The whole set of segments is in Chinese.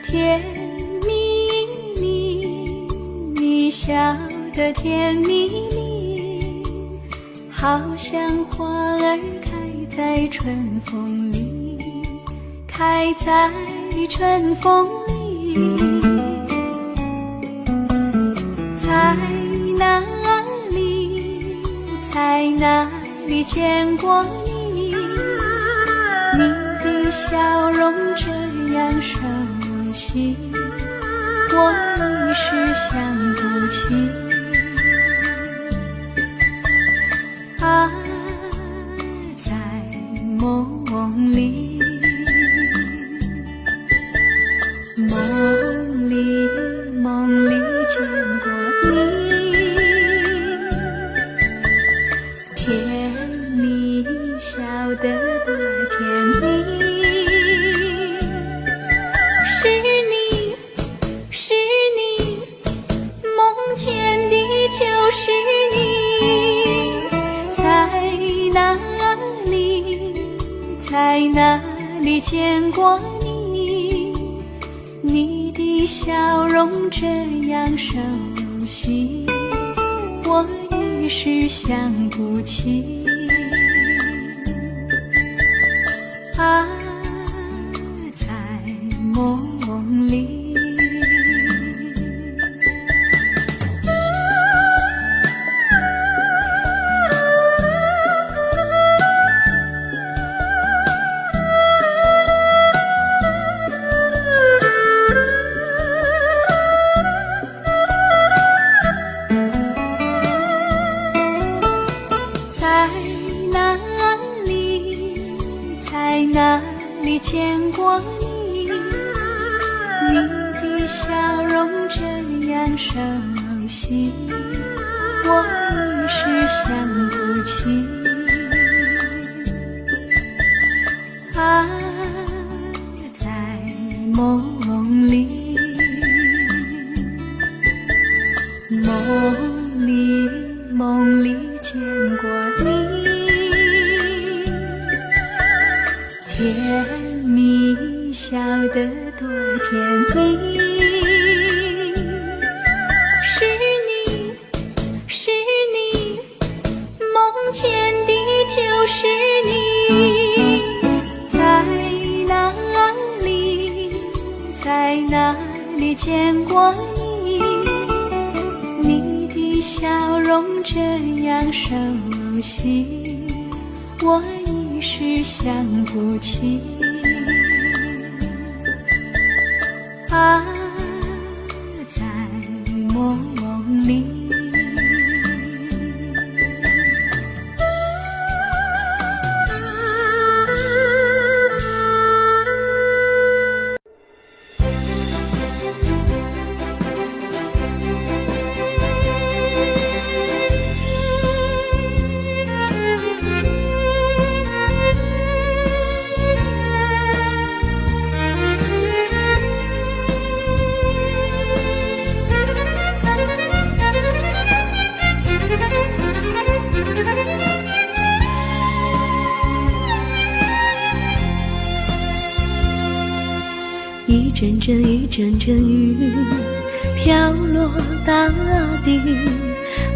甜蜜蜜，你笑得甜蜜蜜，好像花儿开在春风里，开在春风里。在哪里，在哪里见过你？你的笑容这样熟悉，我一时想不起。啊，在梦里，梦里，梦里见过你，甜蜜笑得多甜蜜。就是你，在哪里，在哪里见过你？你的笑容这样熟悉，我一时想不起。啊，在梦里。在哪里见过你？你的笑容这样熟悉，我一时想不起。啊，在梦里，梦里，梦里见过你。甜蜜笑得多甜蜜，是你，是你，梦见的就是你。在哪里，在哪里见过你？你的笑容这样熟悉，我一时想不起。啊，在梦里。一阵阵一阵阵雨飘落大地，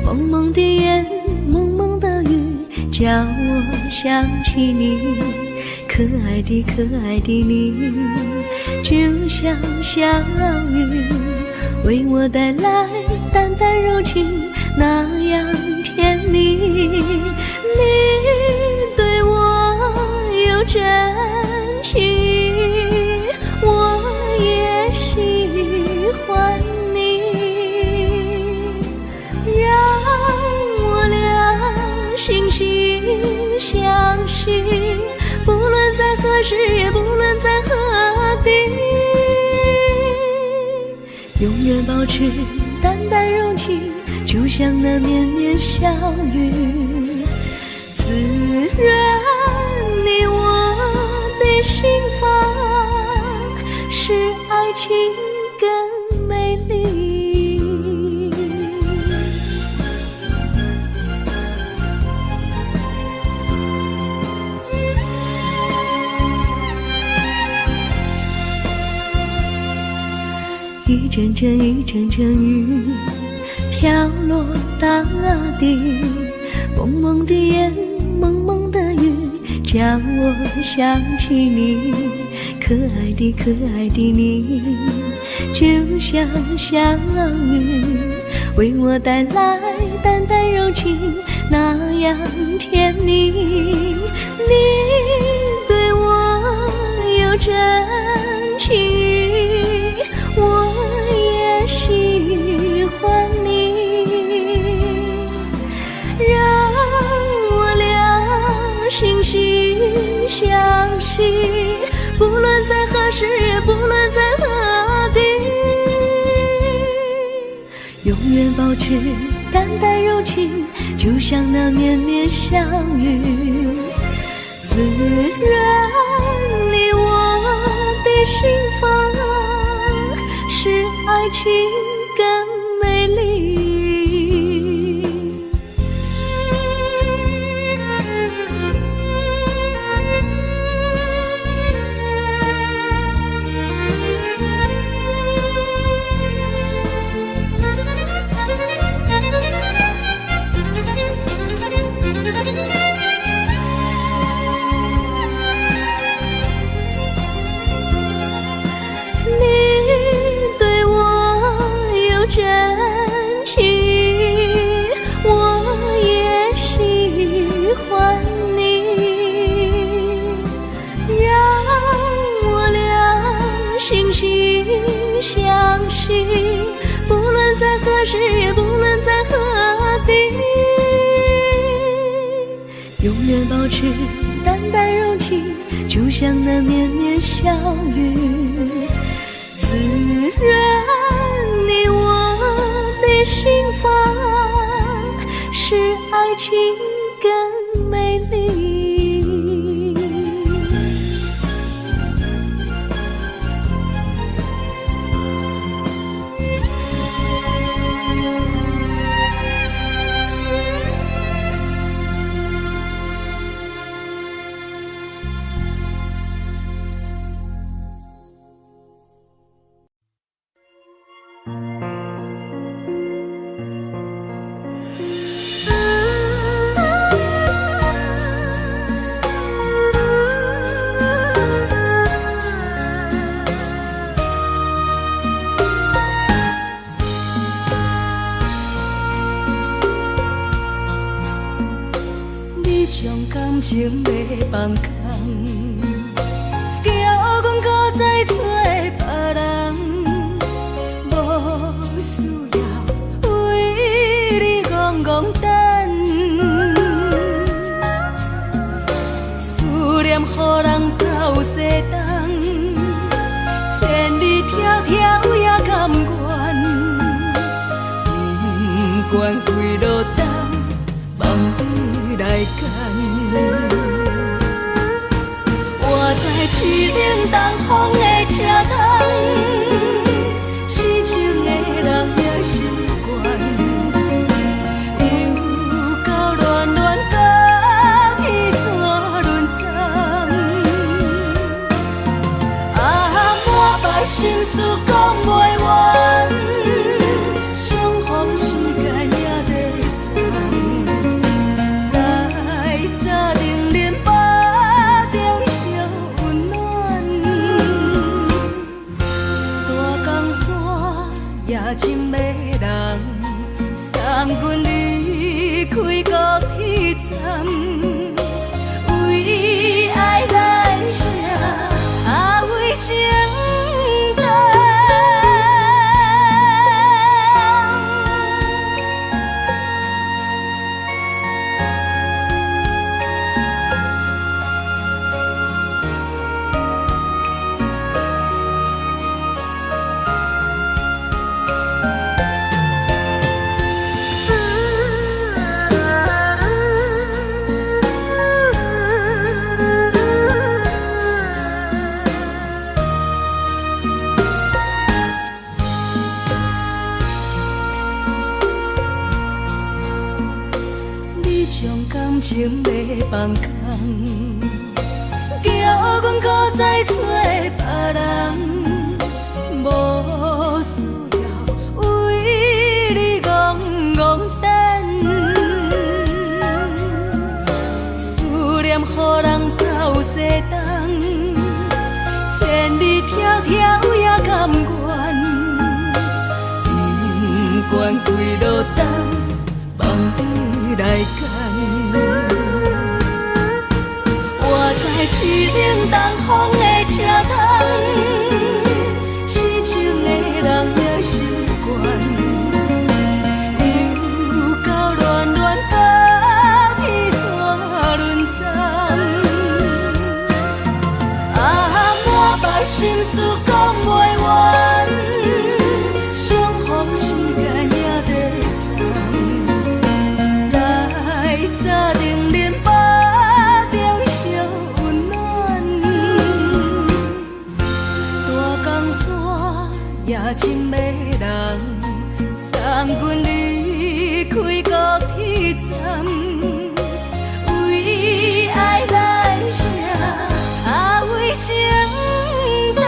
蒙蒙的眼，蒙蒙的雨，叫我想起你，可爱的可爱的你，就像小雨，为我带来淡淡柔情，那样甜蜜。你对我有真情，我也喜欢你，让我俩惺惺相惜，不论在何时，也不论在何地，永远保持淡淡柔情，就像那绵绵小雨，滋润你我的心房，使爱情更美丽。阵阵雨，阵阵雨，飘落大地。蒙蒙的烟，蒙蒙的雨，叫我想起你。可爱的可爱的你，就像小雨，为我带来淡淡柔情，那样甜蜜。你对我有真情意，我也喜欢你，让我俩惺惺相惜，不论在何时，不论在何地，永远保持淡淡柔情，就像那绵绵小雨，滋润你我的心房，使爱情更美丽。真情，我也喜欢你，让我俩惺惺相惜，不论在何时，也不论在何地，永远保持淡淡柔情，就像那绵绵小雨，滋润你我的心房，使爱情更美丽。情袂放空，叫阮搁再找别人，无需要为你戆戆等，思念予人走西东，千里迢迢也甘愿，不管几路东，望你来干。我在市岭东风的车窗，痴情的人也习惯，又到恋恋甲天山轮转，满腹心事讲袂完，相逢时间也在真迷人，送阮离开高铁站，为爱来写为情长。情袂放空，叫阮搁再找别人，无需要惯几落冬，梦你来牵。我在市顶东风的车窗，痴情的人也习惯，又到恋恋把天线轮转。啊，满腹心事讲袂完，相逢时间也在站，在山顶林巴中相温暖。大江山也真迷人，送阮离开高铁站，为爱来写，为情等。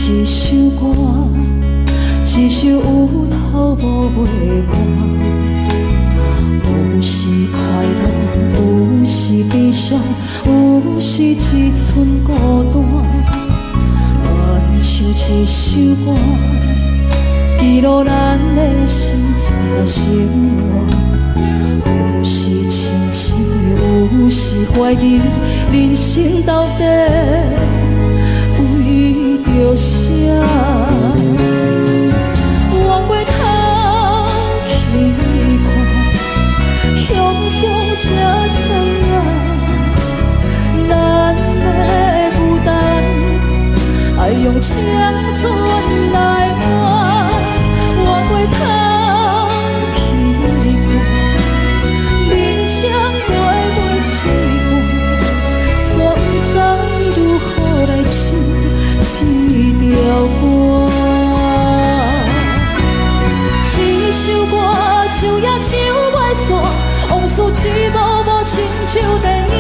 一首歌，一首有头无尾歌，有时快乐，有时悲伤，有时一寸孤单。原唱一首歌，记录咱的心情甲生活，有时清醒，有时怀疑，人生到底着啥？往过头去看，雄雄才知影，咱的孤单爱用青春来换。往过头去看，人生袂凄寒，煞不知如何来唱一条歌。一首歌唱也唱袂煞，往事一幕幕亲像电影。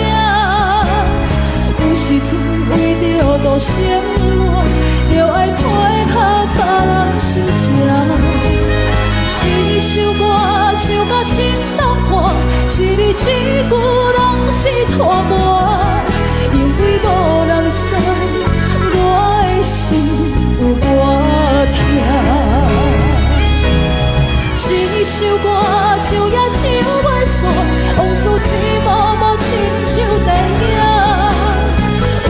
有时阵为着度生活，着爱配合别人心情。一首歌唱到心动破，一字一句拢是拖磨，因为无人知我的心有多痛。一首歌唱也唱袂煞，往事一幕幕亲像电影。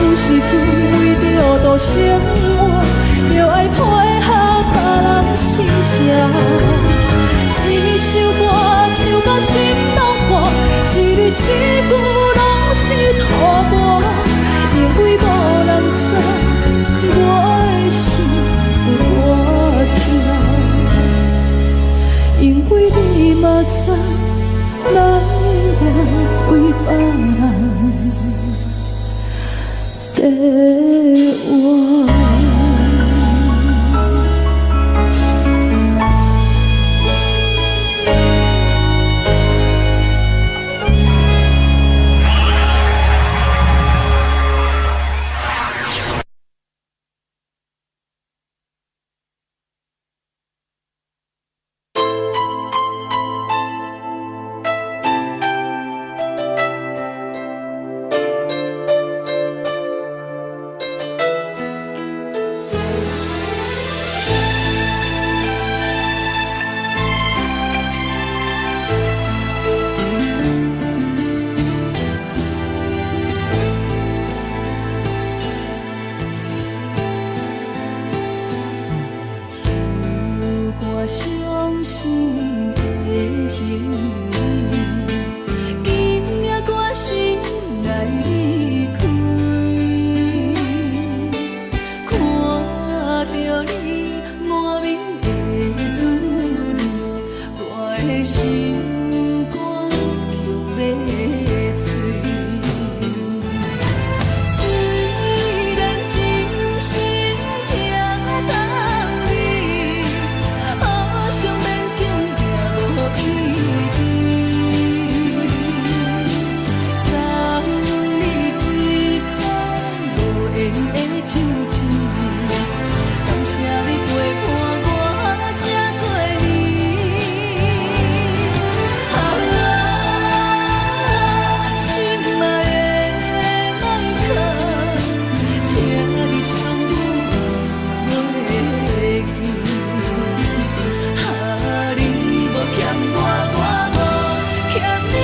有时阵为着度生活，着爱配合别人心情。一首歌唱到心动破，一字一句拢是拖磨，因为无人知我的心有多痛。因为你嘛知，咱永远为别人在活。的手指，感谢你陪伴我这多年。啊，心爱的麦克，请你将我忘袂记。啊，你无欠我，我无欠你。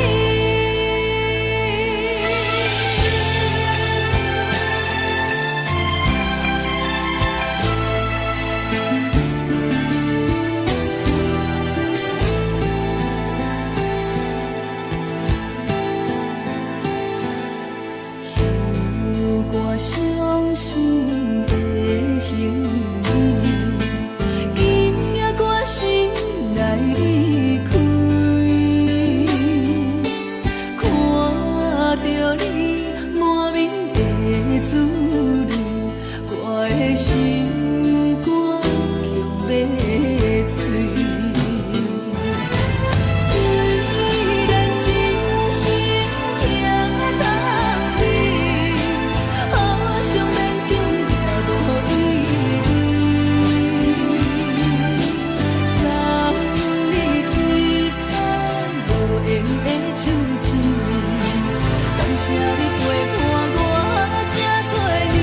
歌伤心的行李，今夜我心来离开，看着你满面的滋味，我的心肝强要碎。虽然真心疼你，好想勉强也无意义。送你一空无缘的手指，感谢你陪伴我这多年。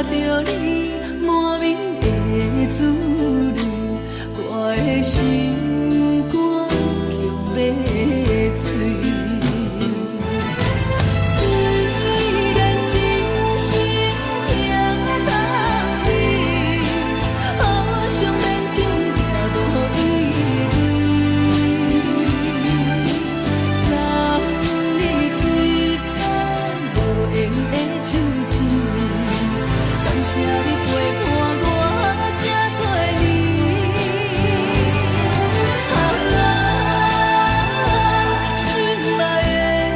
着你莫名的滋味，我的心肝强要碎。虽然真心行到底，好想勉强行落依偎。三日一天无闲的手指，感谢你陪伴我这多年。心爱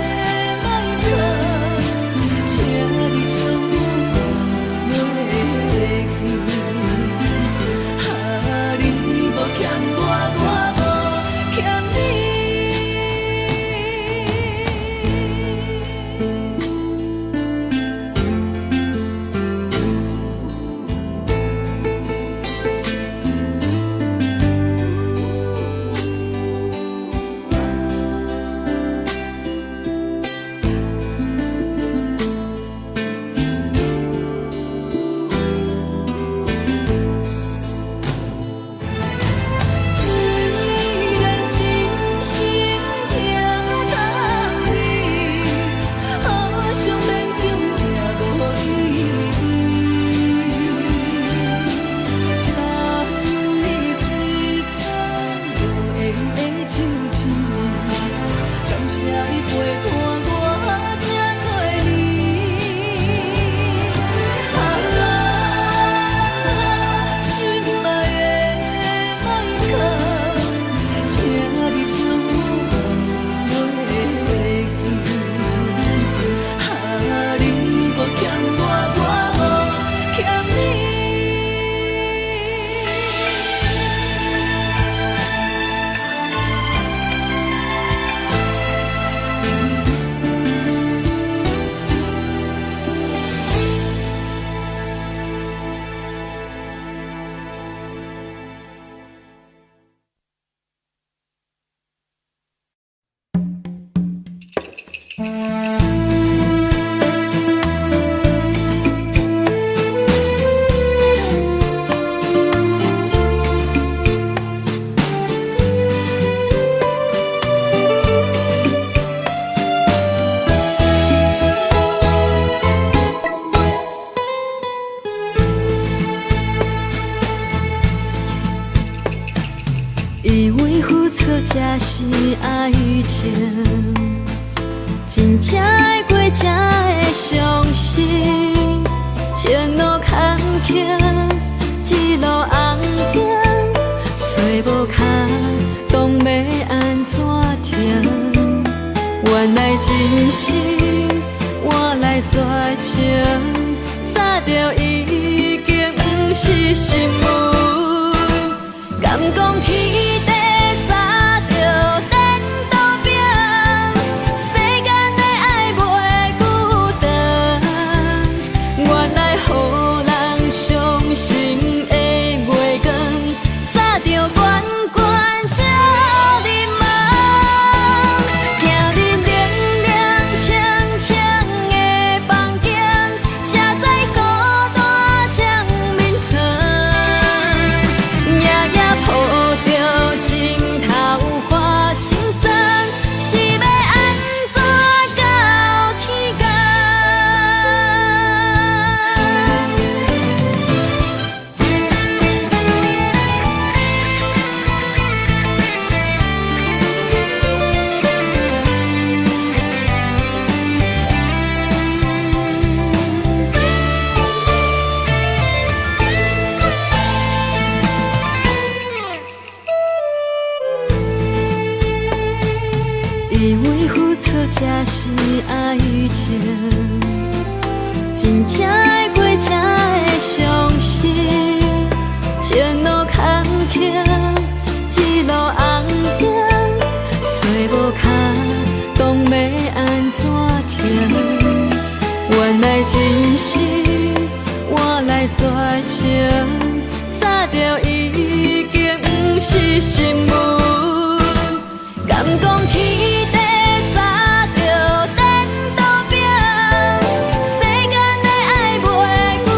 的麦克，请你将我放袂记。你无欠我，我无欠你。虽然真心行到底，好想勉强行落依偎。三日一天无闲的手指，感谢你陪伴我这多年。心爱的麦克，请你将我放袂记。你无欠我，我无欠你。以为付出才是爱情，真正爱过才会相信。前路坎坷，一路红行，找无卡，当要安怎停？原来真心换来绝情，早就已经不是心梦。敢讲天地早就颠倒平，世间的爱袂孤单。原来予人伤心的月光，早就悬悬照你梦。行日凉凉清清的房间，才知孤单将眠床。夜夜抱着枕头花心酸，是要安怎到天光？以为付出才是爱情，真正爱过才会相信。前路坎坷，一路红行，找无卡，当要安怎停？原来真心换来绝情，早就已经不是心梦。敢讲天地早就颠倒平，世间的爱袂孤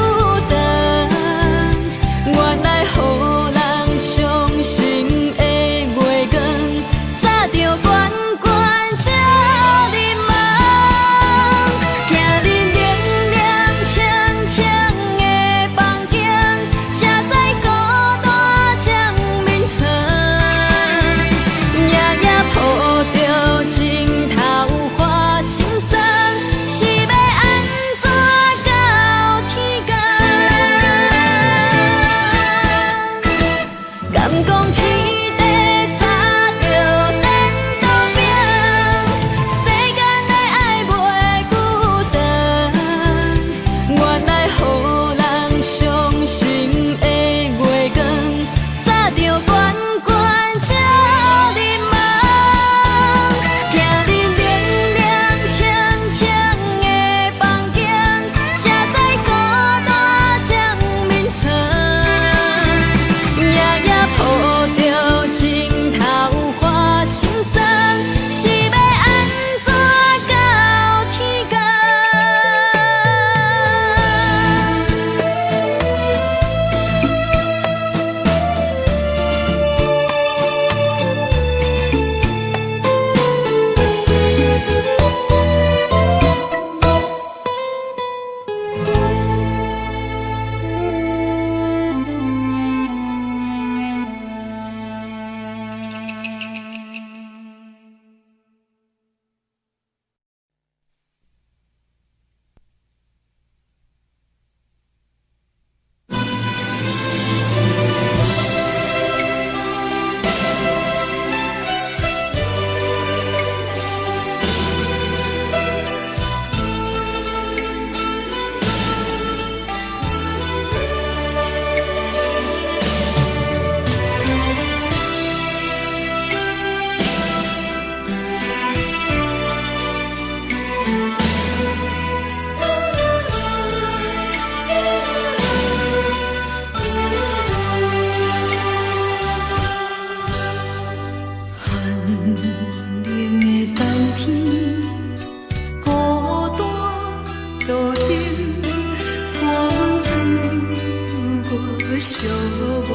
无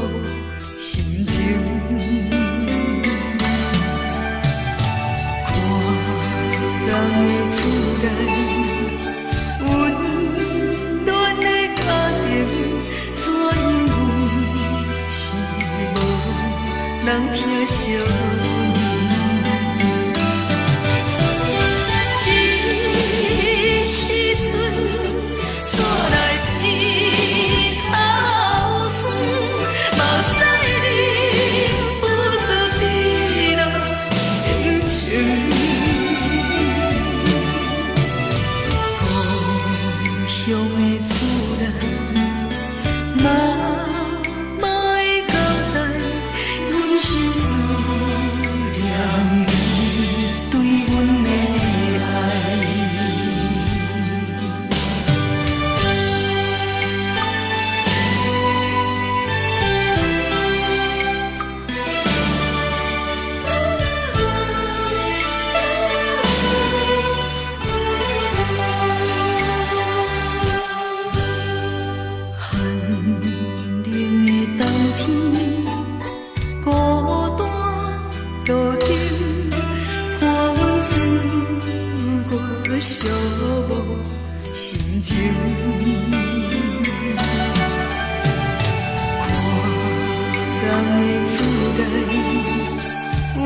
心情。看人的厝内温暖的家庭，怎因阮是无人疼惜？寂无心情，看人的厝内温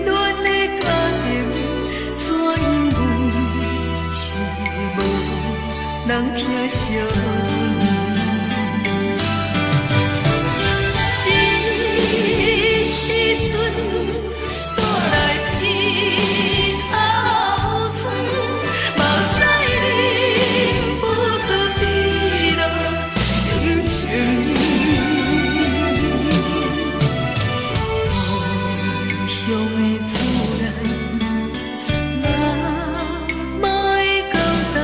暖的家庭，怎因阮是无人疼惜？这时阵煞来鼻头酸，目屎忍不住滴落眼睛。故乡的厝内，妈会交代，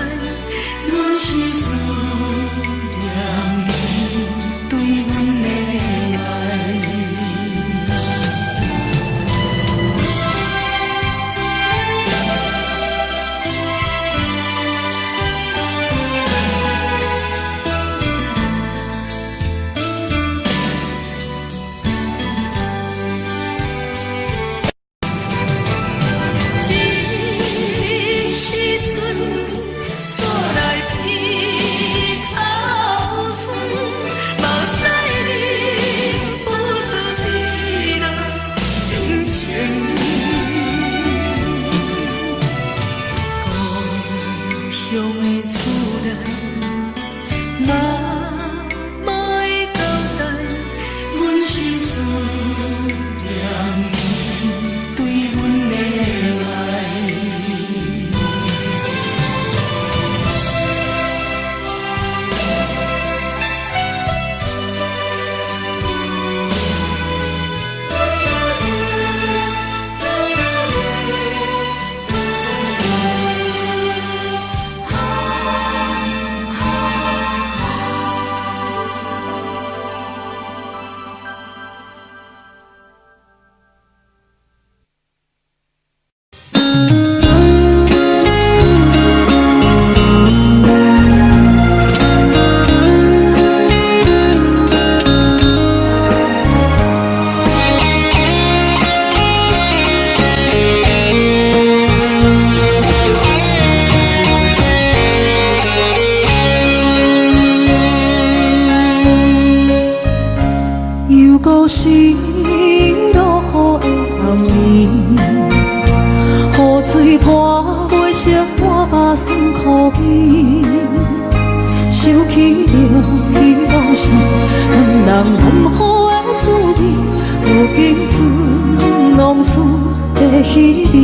阮是思念你对阮的爱。心落雨的暗暝，雨水泼袂湿我目酸苦味，想起着彼路上两人暗好的滋味，如今存往事的稀微，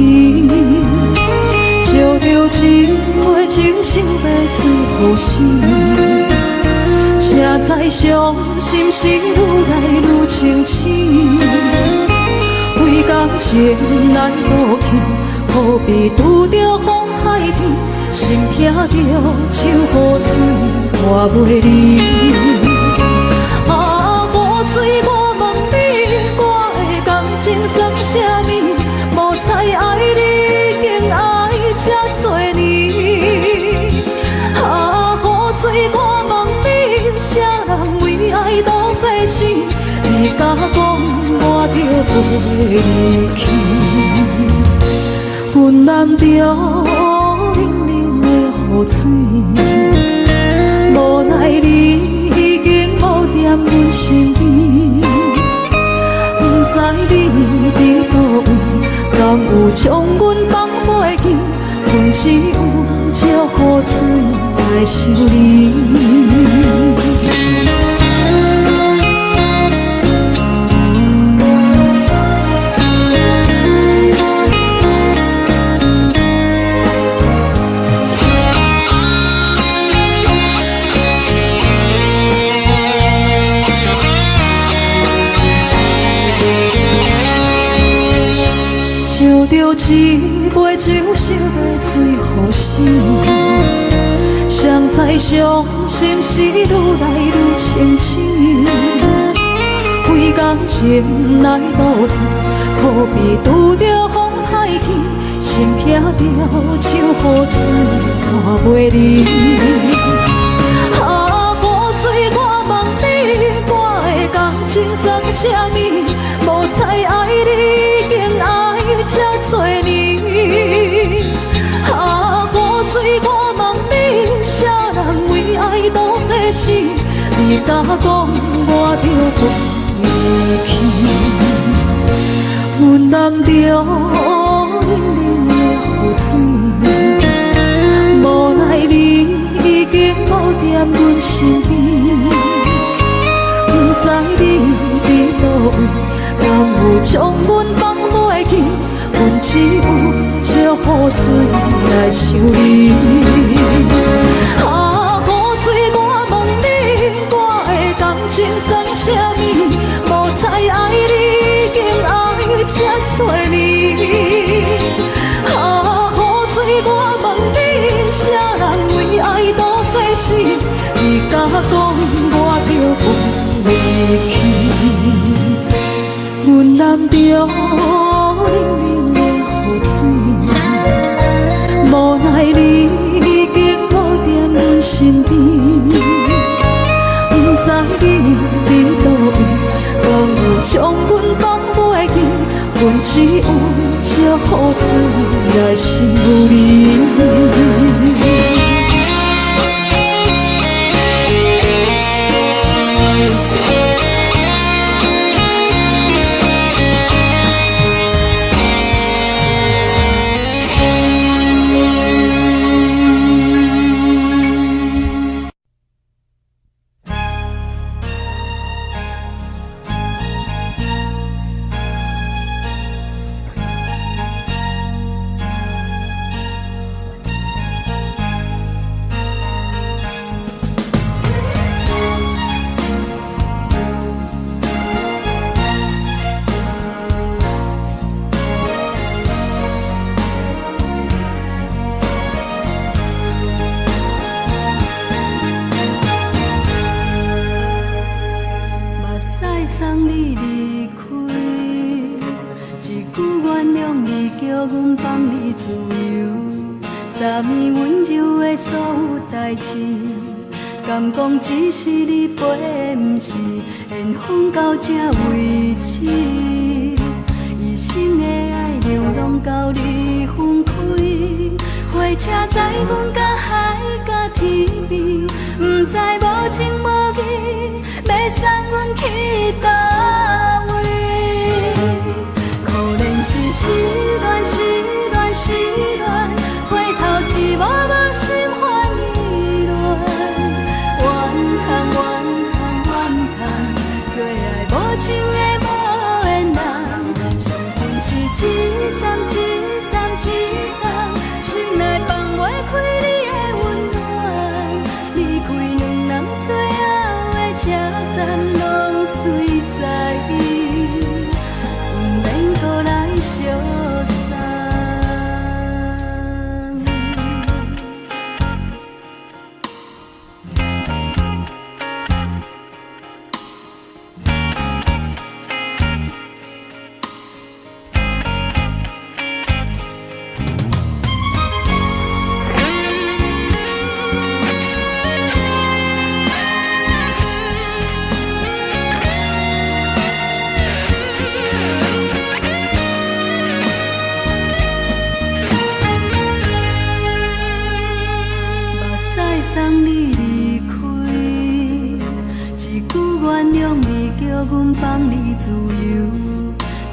照着一枚情深的最好心。写在伤心时，愈来愈清醒。为感情难渡去，何必拄着风海天？心痛着像雨水拖袂离。啊，雨水，我问你，我的感情算啥物？无再爱你，竟爱这多年。啊，雨水，我问你。啥人为爱赌誓甲讲我着袂离去。阮难着冷冷的雨水，无奈你已经无踮阮身边。不知你伫倒位，敢有将阮放袂记？阮只有借雨水来想你。烧着一杯酒色的水予醒，谁知伤心事愈来愈清醒。几工前来倒腾，可比拄着风太起，心痛着手雨水看袂离。啊，雨水，我问你，我的感情算啥物？无再爱你，竟爱这多年。啊，雨水，我问你，啥人为爱赌这死？你甲讲我着袂离去，阮难着冷冷的雨水，无奈你已经无踮阮身边。不知你伫倒位，敢有将阮放袂记？阮只有借雨水来想你。啊，雨水，我问你，我的感情算啥物？无再爱你，竟爱这多年。啊，雨水，我问你，啥人为爱赌世事？你甲讲我着袂离去，阮难着冷冷的雨水，无奈你已经无踮阮身边。不知你伫倒位，敢有将阮放袂记？阮只有借雨水来想你。敢讲只是你陪，不是缘分到这为止。一生的爱流浪到你分开，火车载阮甲海甲天边，不知无情无义，要送阮去倒位？可怜是失恋，失恋，失恋，回头一幕幕心烦意乱。怨叹，怨叹，怨叹，最爱无情的无缘人。上天是一站一站一站，心内放袂开你的温暖。离开两人最后的车站，拢随在。原谅你，叫阮放你自由。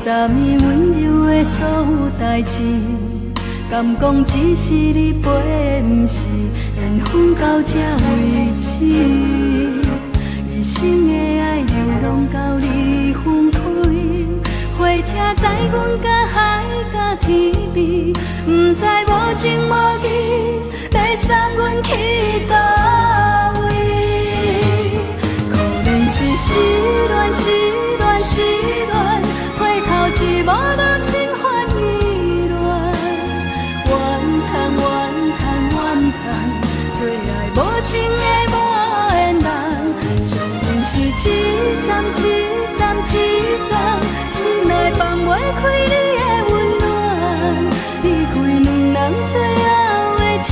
昨暝温柔的所有代志，敢讲只是你陪，不是缘分到这为止。一生的爱流浪到你分开，火车载阮甲海甲天边，不知无情无义，要送阮去倒位？可能是失恋，失恋，失恋，回头一幕无情换意乱，怨叹，怨叹，怨叹，最爱无情的无缘人，上恨是一站一站一站，心内放袂开你的温暖，离开两人最后的车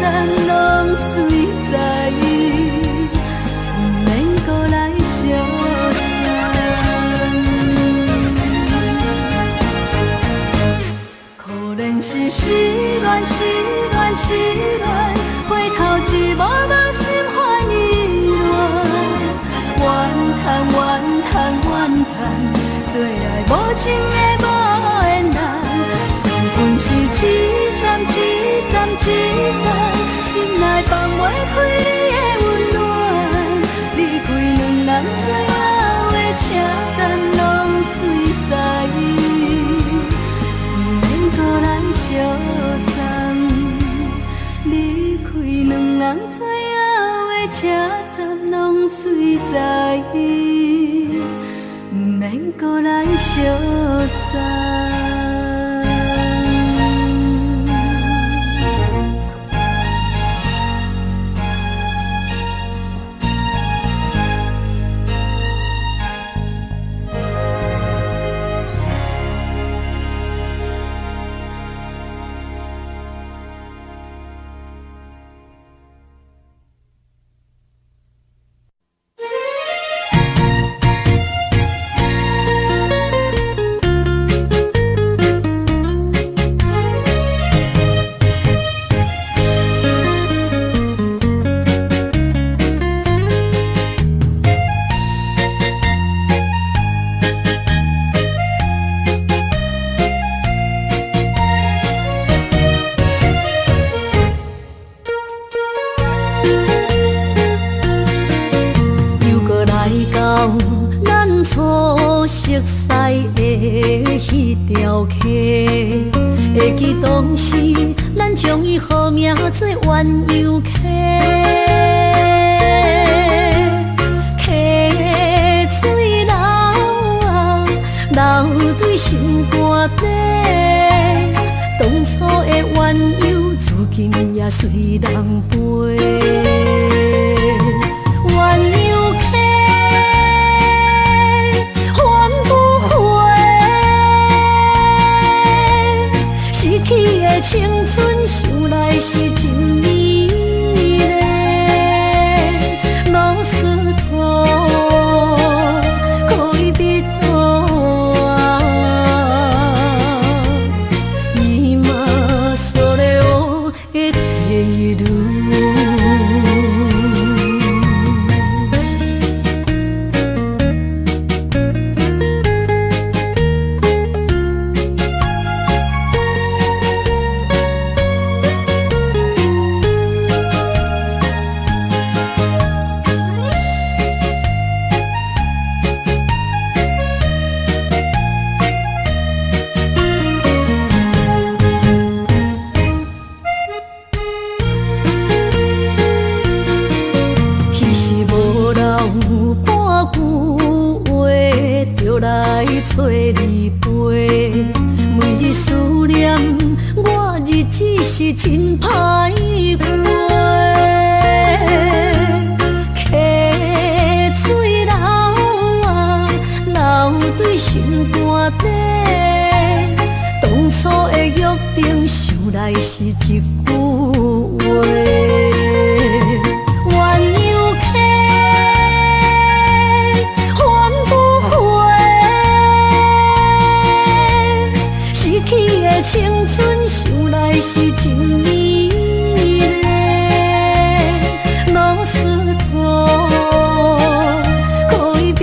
站，拢随在意，不免搁来相送。可能是失恋，失恋，失恋，回头一幕无心换意乱，怨叹，怨叹，怨叹，最爱无情的无缘人，上恨是一站一站一站，心内放袂开你的温暖，离开两人最后的车站，拢随在意，不免搁来相送。离开两人最后的车站，拢随在意，不免搁来相送。会记当时，咱将伊号名做鸳鸯溪，溪水流啊，流对心肝底。当初的鸳鸯，如今也随人飞。鸳鸯溪。去的青春想来是真美丽，老师徒可以别拖啊，伊嘛所了的地路。找你陪，每日思念，我日子是真歹过。溪水流啊，流对心肝底。当初的约定，想来是一句话。青春想来是真美丽，老师徒可以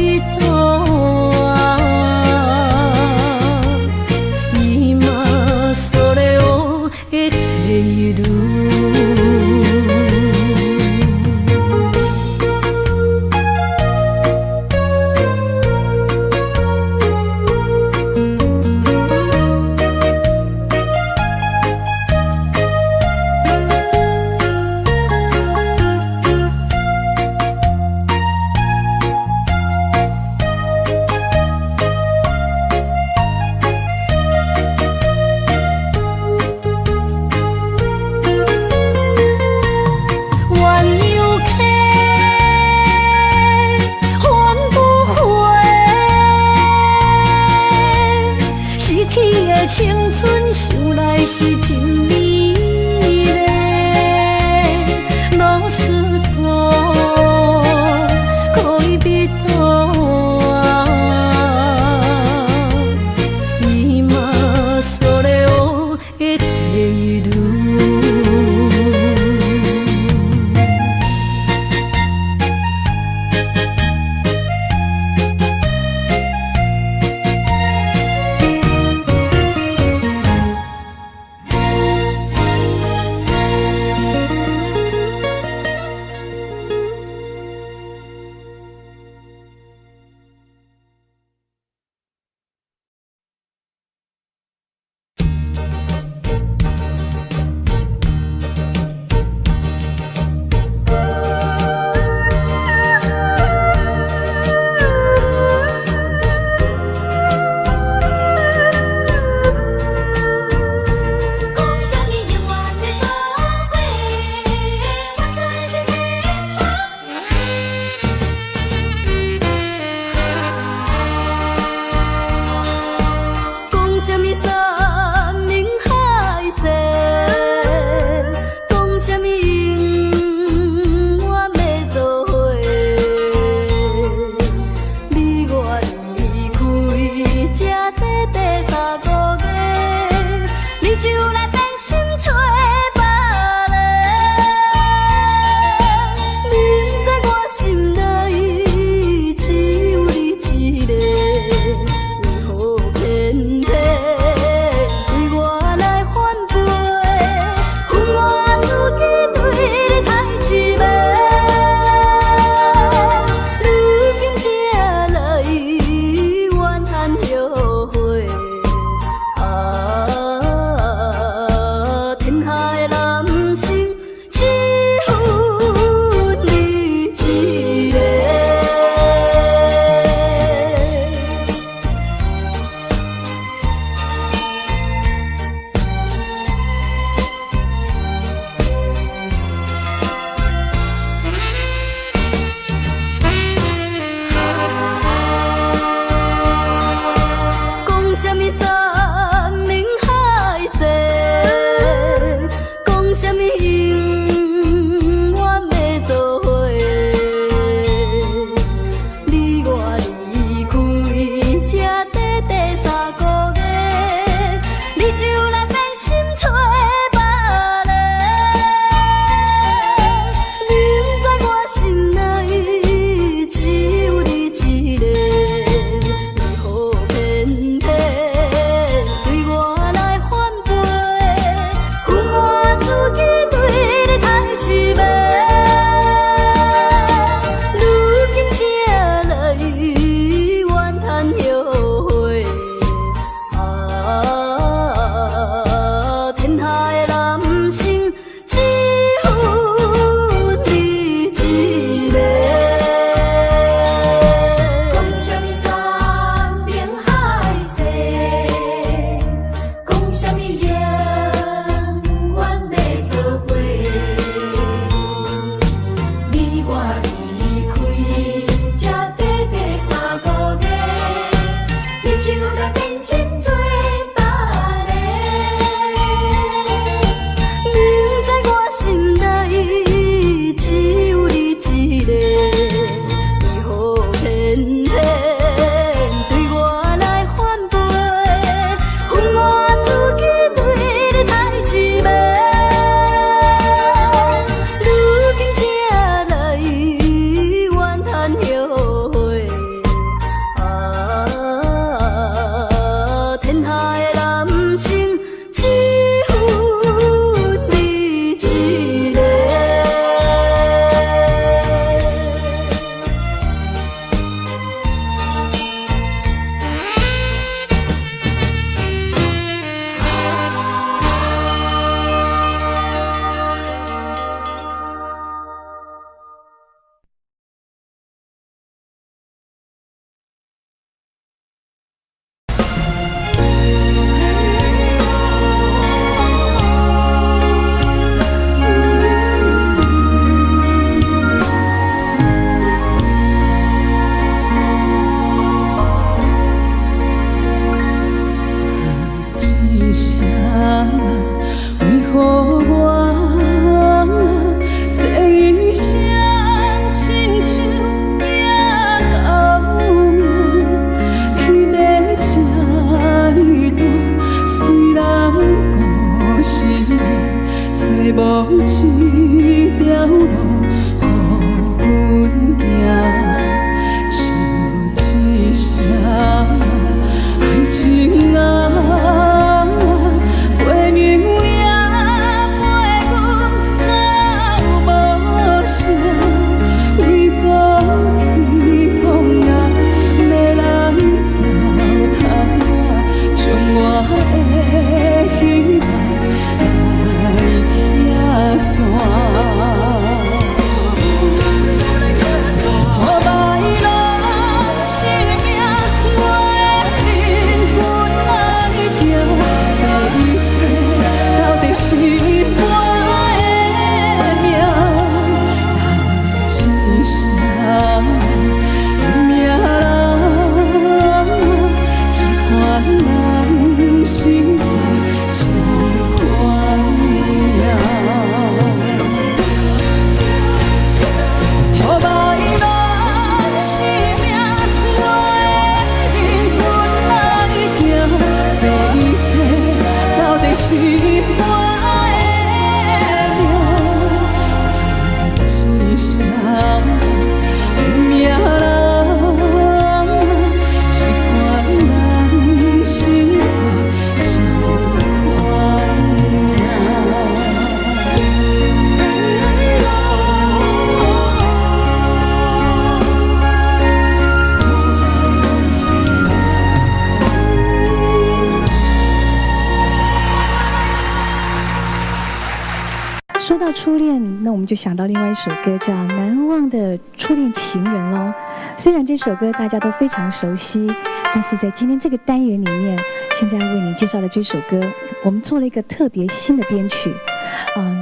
说到初恋，那我们就想到另外一首歌，叫《难忘的初恋情人》喽。虽然这首歌大家都非常熟悉，但是在今天这个单元里面，现在为你介绍的这首歌，我们做了一个特别新的编曲。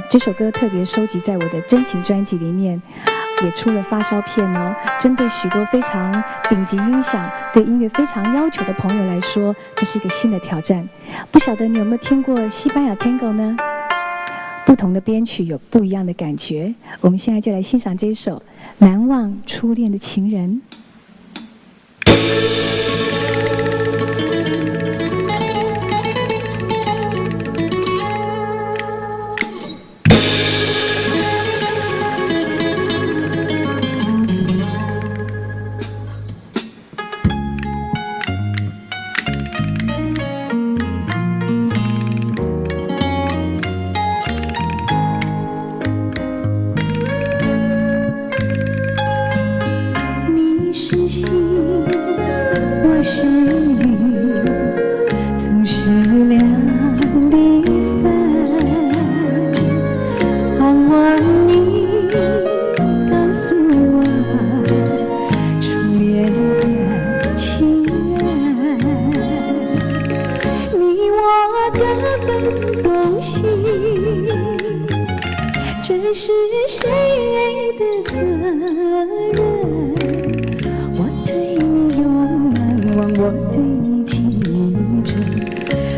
这首歌特别收集在我的真情专辑里面，也出了发烧片哦。针对许多非常顶级音响、对音乐非常要求的朋友来说，这是一个新的挑战。不晓得你有没有听过西班牙 Tango 呢？不同的编曲有不一样的感觉。我们现在就来欣赏这一首《难忘初恋的情人》。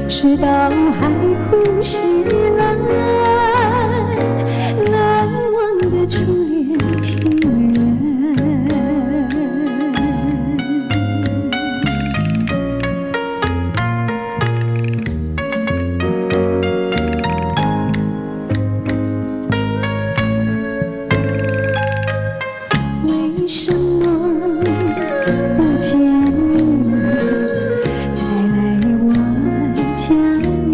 直到海枯石烂，难忘的初恋情人。为什么不见你再来我家门？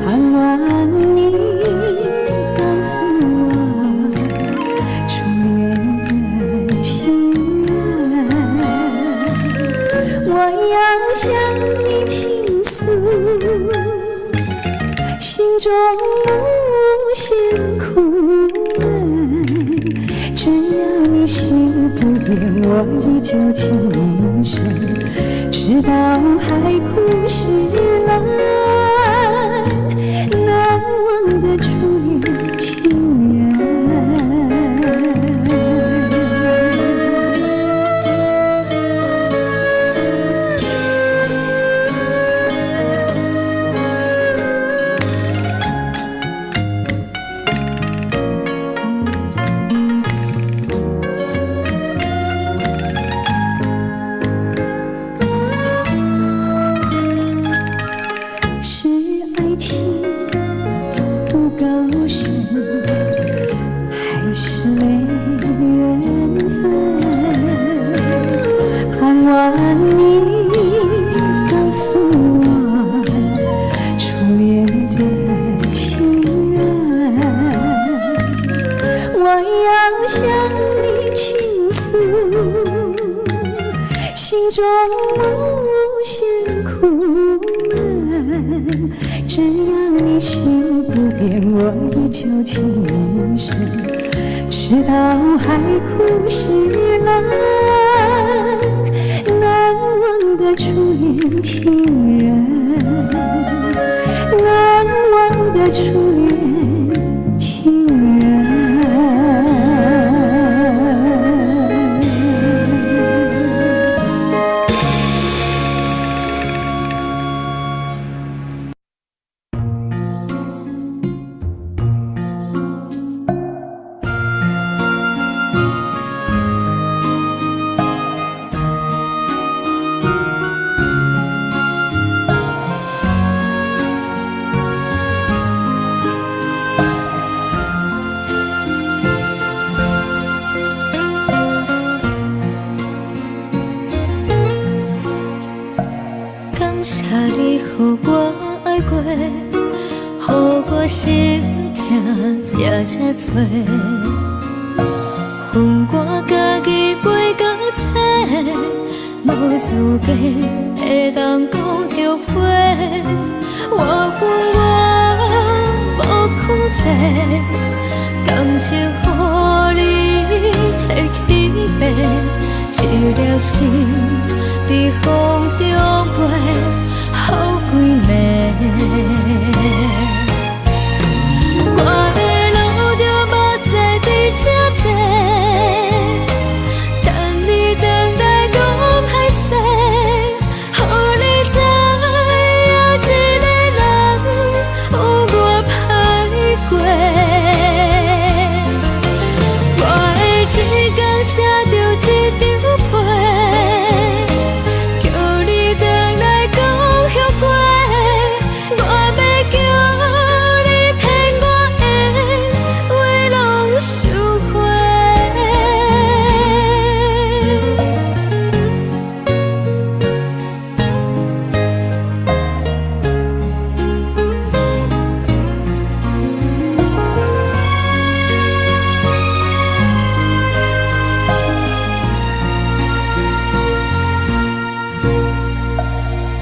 盼望你告诉我初恋的情人。我要向你倾诉心中无限苦闷，只要你心不变，我依旧情深，直到海枯石烂，难忘的初恋情人。是爱情不够深，还是没缘分？盼望你告诉我初恋的情人。我要向你倾诉心中无限苦闷，只要你心不变，我依旧情深，直到海枯石烂，难忘的初恋情人，难忘的初恋情人。感谢你予我爱过，予我心痛也这多，恨我家己袂到切，无资格会当讲后悔。我恨我无控制，感情予你提起白，一粒心在风中飞，好几暝。我的路着目屎在这多，等你回来讲歹势，予你知影一个人有我歹过。我的一天写着一张被，叫你回来讲后悔。我要叫你骗我的话拢收回。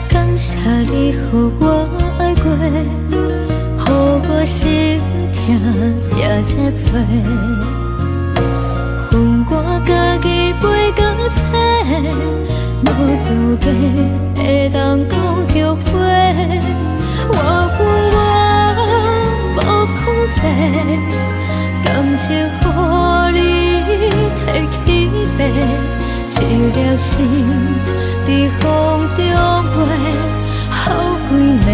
感谢你予我爱过，予我心痛也这多，恨我家己袂到切，无资格会当讲后悔。我无控制，感情予你提起白，一粒心在风中飞，好几暝。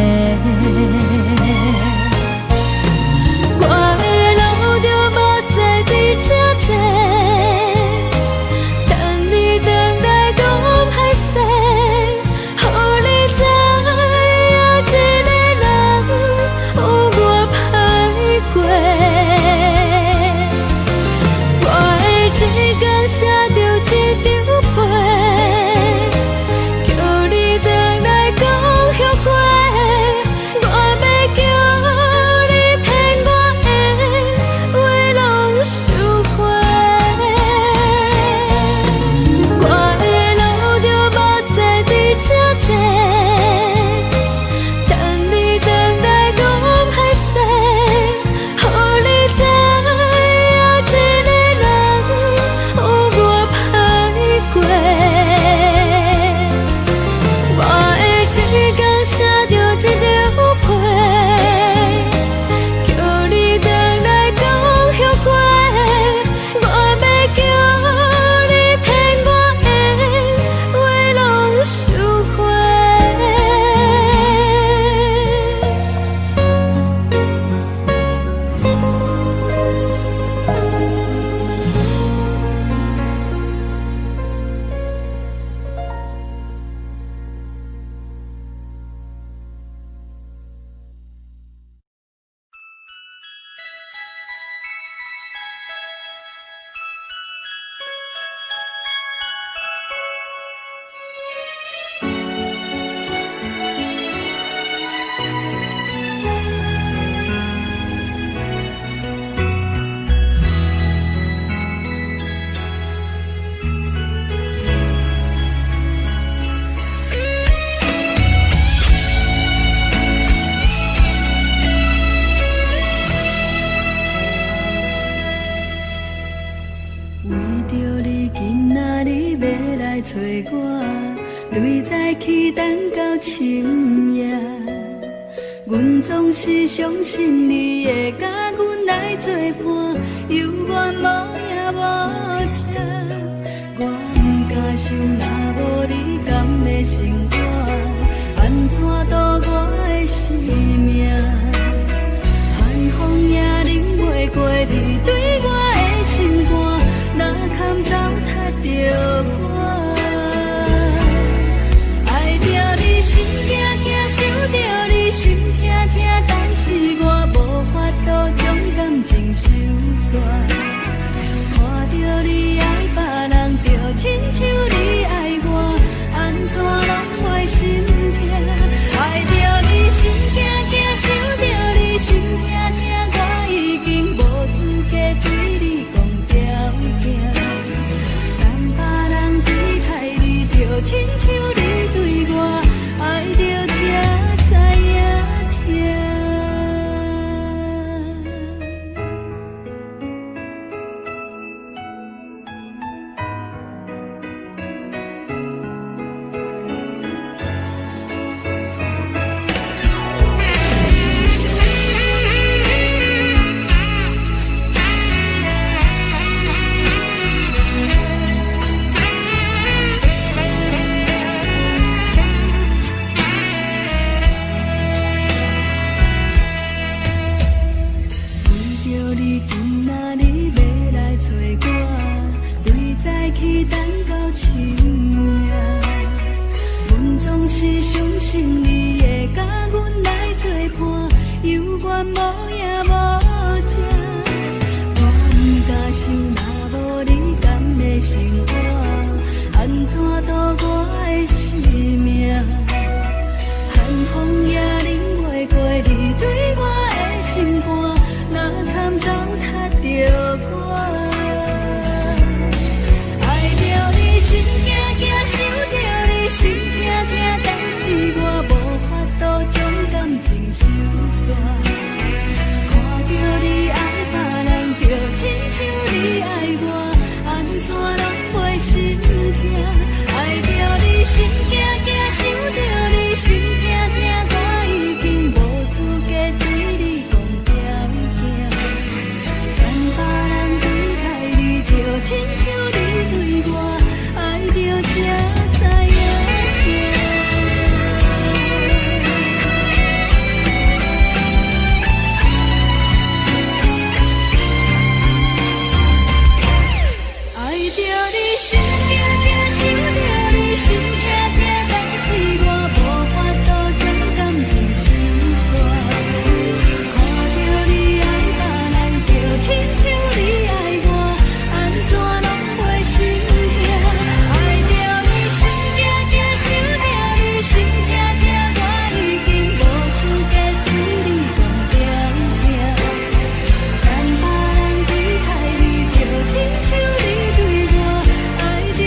我的路着目屎在这多，等你回来讲歹势，予你知影一个人有我歹过。我的一天写着一张被，叫你回来讲后悔。我要叫你骗我的话拢收回。我的路着目屎在这多，等你回来讲歹势，予你知影一个人有我歹过。我的一天写着一张被，叫你回来讲后悔。我要叫你骗我的话拢收回。为着你今仔日要来找我，对早起等到深夜。阮总是相信你会甲阮来作伴，犹原无影无迹。我不敢想，若无你甘的生活，安怎度我的生命？寒风也忍袂过你对我的心肝。哪堪糟蹋着我？爱着你心惊惊，想着你心痛痛，但是我无法度将感情收煞。看着你爱别人，就亲像你爱我，安怎拢袂心痛？爱着你心惊惊，想去等到深夜。阮总是相信你会甲阮来作伴，犹原无影无迹。我不敢想，若无你甘的生活，安怎度我的生命？寒风也忍袂过你对我的心肝，哪堪糟蹋着我？爱着你心惊惊，想着你心痛痛，但是我无法度将感情收煞。看着你爱别人，就亲像你爱我，安怎拢袂心痛？爱着你心惊惊，想着你心痛痛，我已经无资格对你讲条件。等别人对待你，就亲像你对我，爱着才知影痛。爱着你心惊惊，想着你心痛痛，但是我无法度将感情收煞。看着你爱别人，就亲像你爱我，安怎拢袂心痛？爱着你心惊惊，想着你心痛痛，我已经无资格对你讲条件。等别人对待你，就亲像你对我，爱着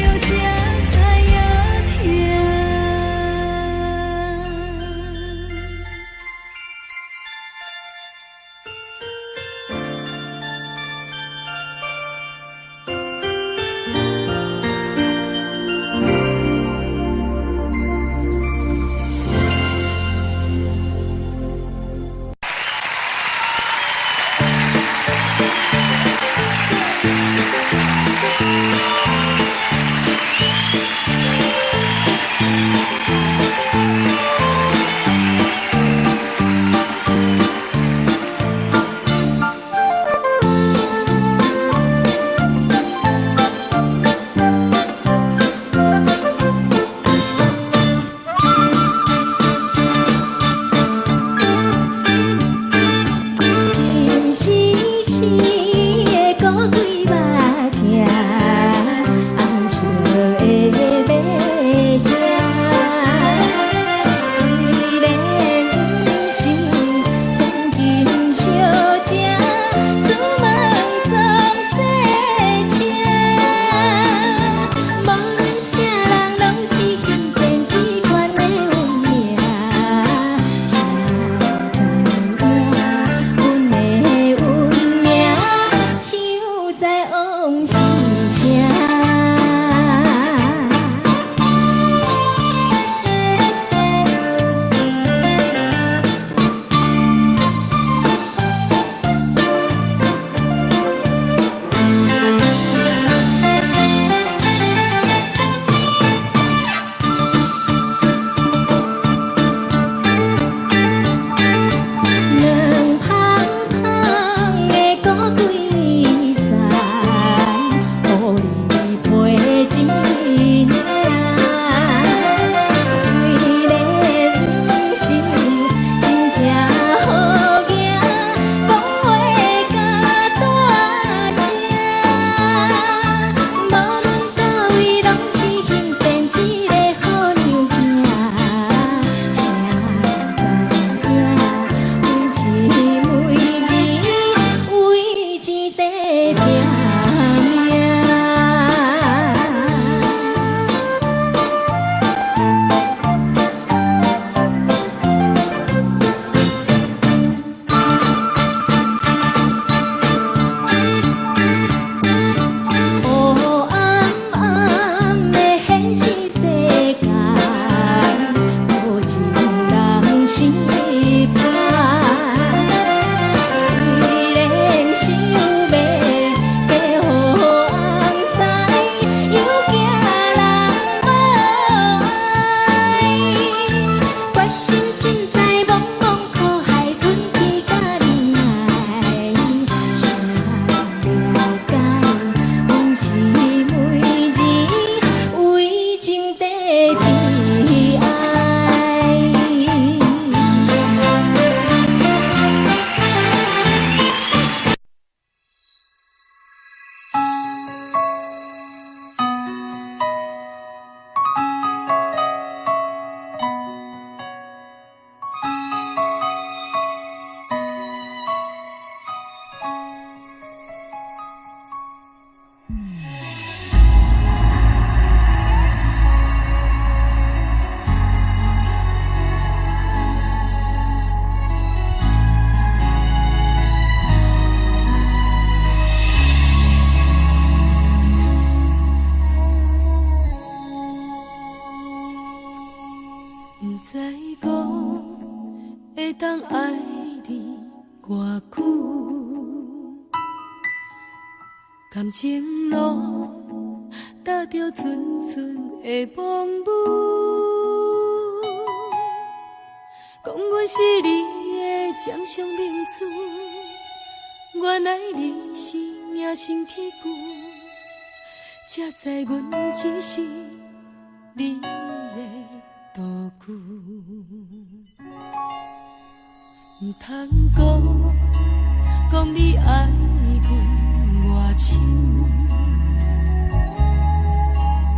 感情路，踏着阵阵的风雨。讲阮是你的掌上明珠，原来你是命生起句，才知阮只是你的道具。唔通讲你爱阮偌深，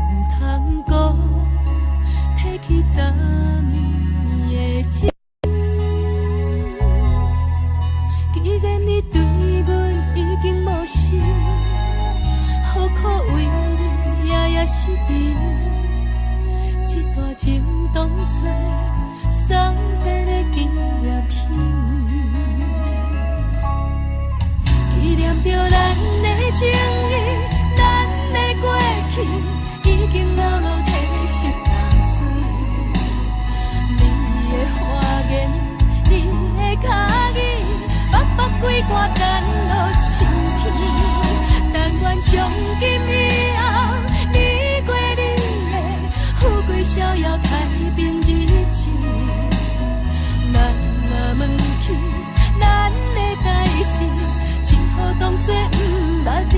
唔通讲提起昨暝的情。既然你对阮已经无心，何苦为你夜夜失眠？这段情当作送别的纪念品。纪念着咱的情谊，咱的过去，已经老老褪色淡水。你的花言，你的脚语，默默几挂等落深片。但愿从今以后，你过你的富贵逍遥太平日子。咱若问起咱的代志，只好当作不捌你。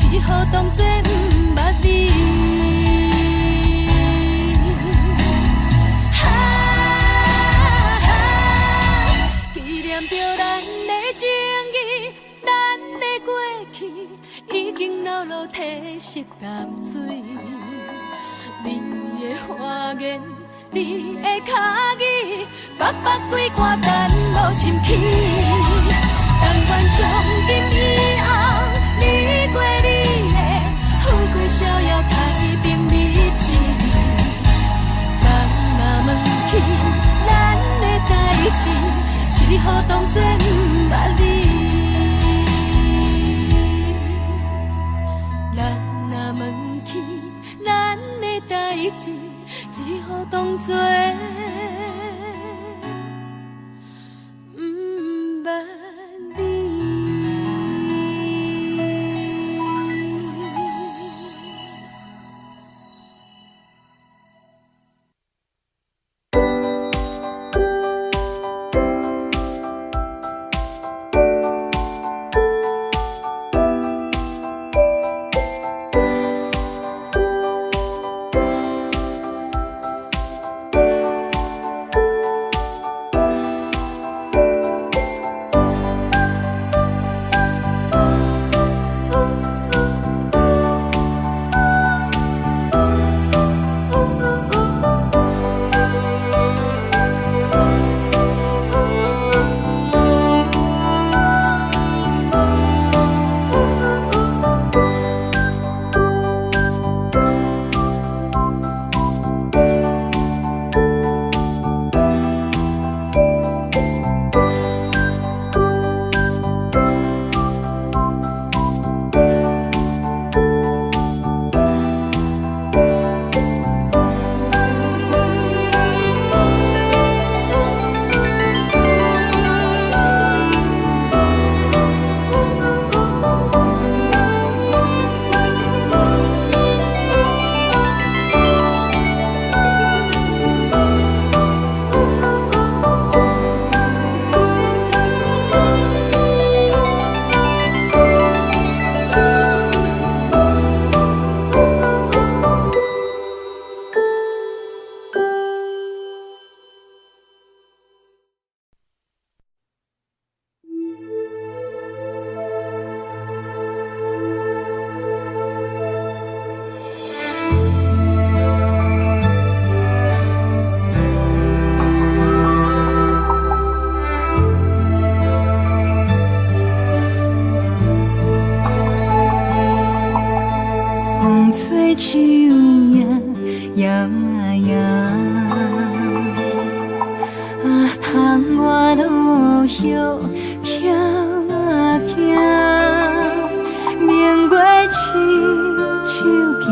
只好当作不捌你。纪念着咱的情谊，咱的过去已经老老褪色淡水。你的花言，你的脚语，默默几挂等落深起。但愿从今以后，你过你的富贵逍遥太平日子。人若问起咱的代志，只好当作不捌你。人若问起咱的代志，只好当作手也摇啊摇，啊，窗外落叶飘啊飘，明月亲手行，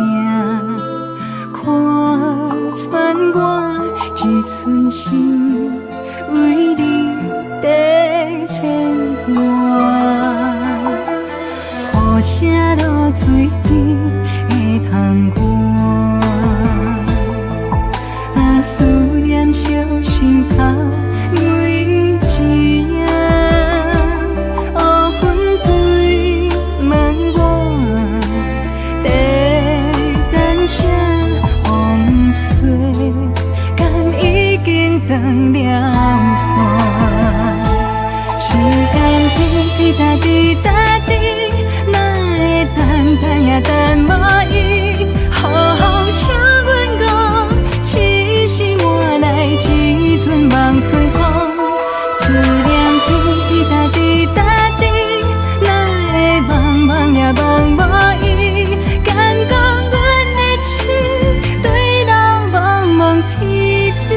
看穿我一寸心，为你在牵挂。雨声落水边会通过，啊，思念烧心头每一夜。乌云对问我，在等啥风吹，敢已经断了线。时间滴答滴答滴，哪会等也等无伊？好好请阮讲，痴心换来一阵梦吹风。思念滴答滴答滴，哪会茫茫也茫无伊？敢讲阮的情对人茫茫天边。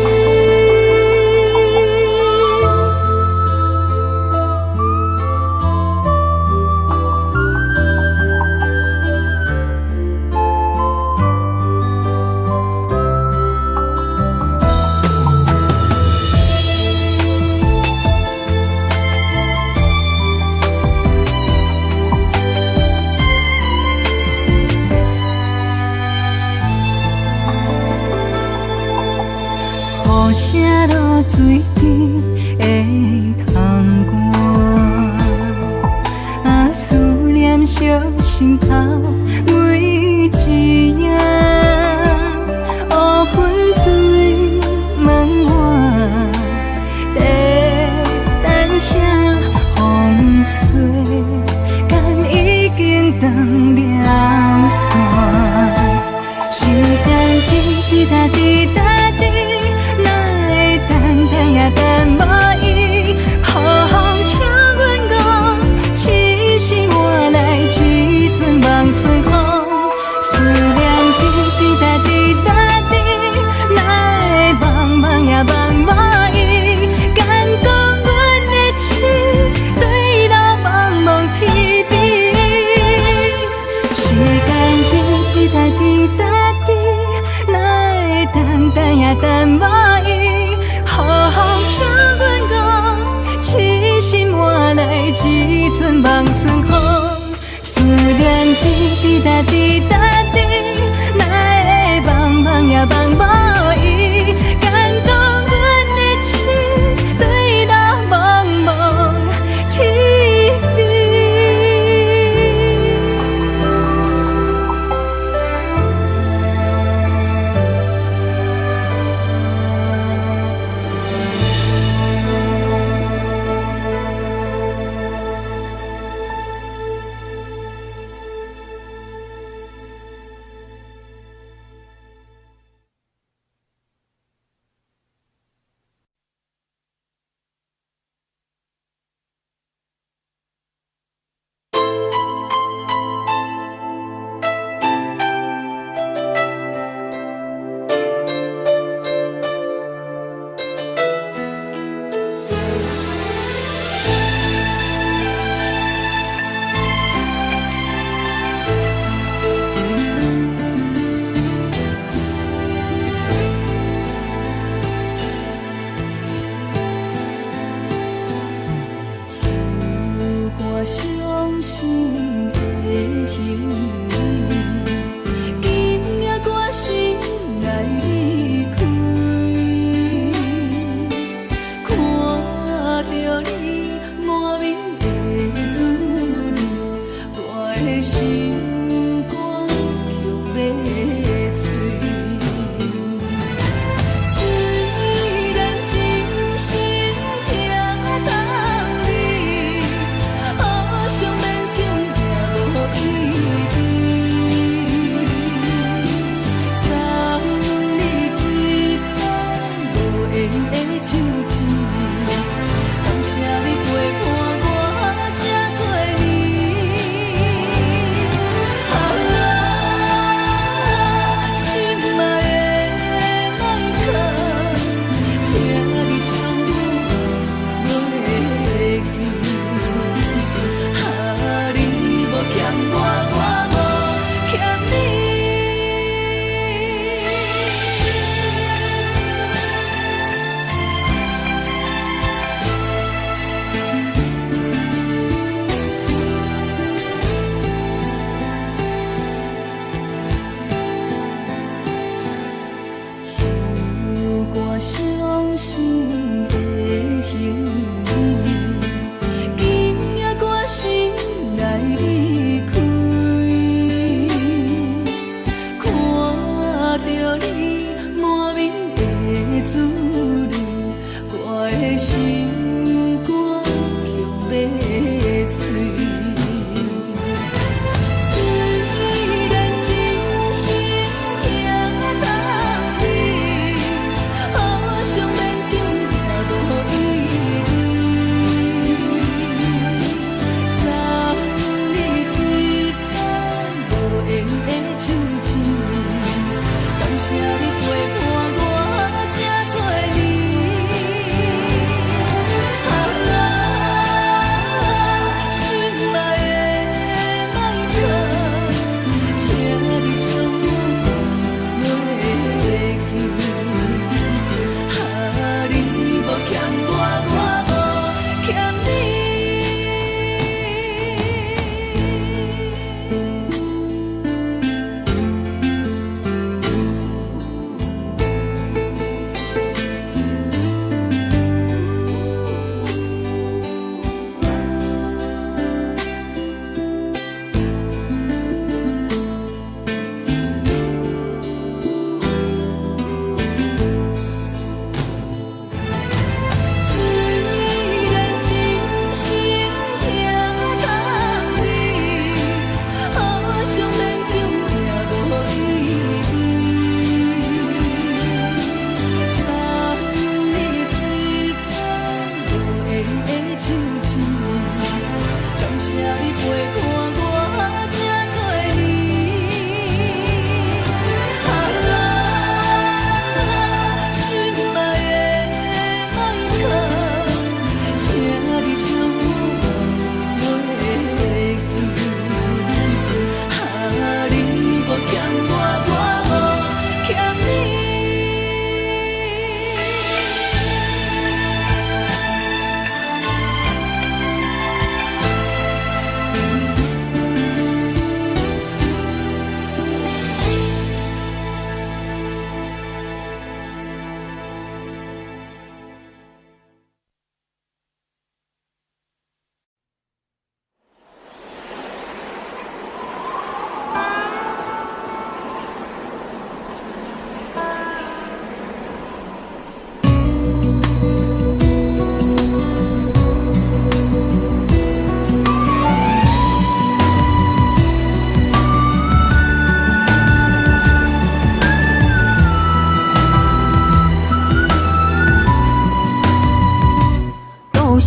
雨声落水边会通过，啊，思念烧心头每一夜。乌云对问我，在等啥风吹，敢已经断了线。时间滴答滴答滴，哪会等也等无伊？好好请阮讲，痴心换来一阵梦吹风。思念滴答滴答滴，哪会茫茫也茫无伊？敢讲阮的情对人茫茫天边。时间滴答滴答滴，哪会等也等无伊？好好请阮讲，痴心换来一阵望春风。思念滴答滴答滴，哪会茫茫也茫无伊？敢讲阮的情对人茫茫天边。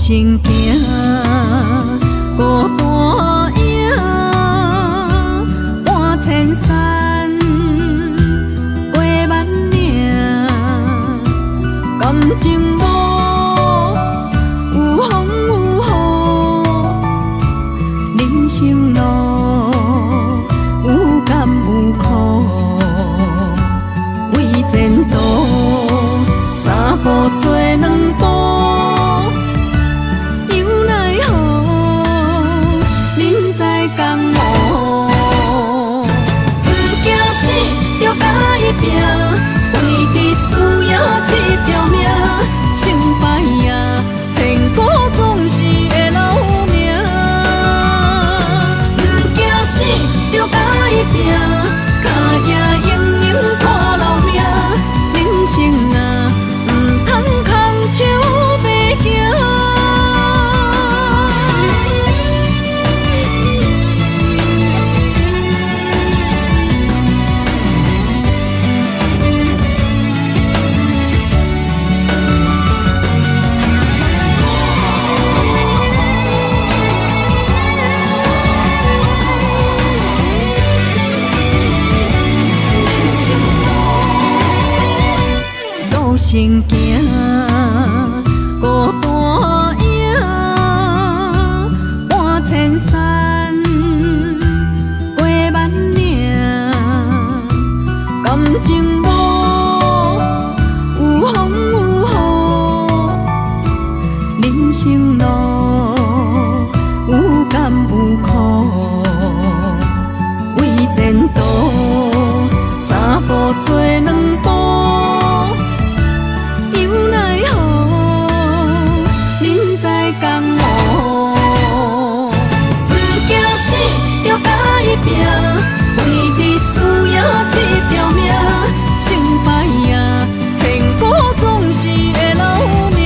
行行，孤单影，半千山，过万岭，感情无有风有雨，人生路有甘有苦，为前途三步做两步。拼，为伫输赢这条命，成败赢，千古总是会留名。不惊死，着甲伊拼，脚也用用拖留命。人生啊，唔通空手白行。行行，孤单影，半千山，过万岭，感情无有风有雨，人生路有甘有苦，为前途三步做两步。拼，为伫输赢这条命，成败赢，千古总是会留名。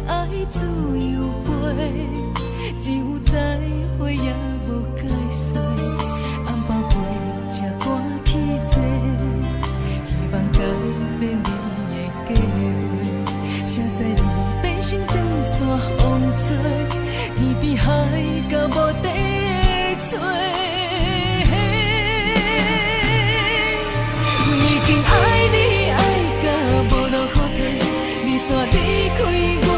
爱自由飞，只有再会也无解释。红包陪这歌去坐，希望改变你的计划。谁知你变成长线往吹，天边海到无底的吹。已经爱你爱到无路可退，你煞离开我，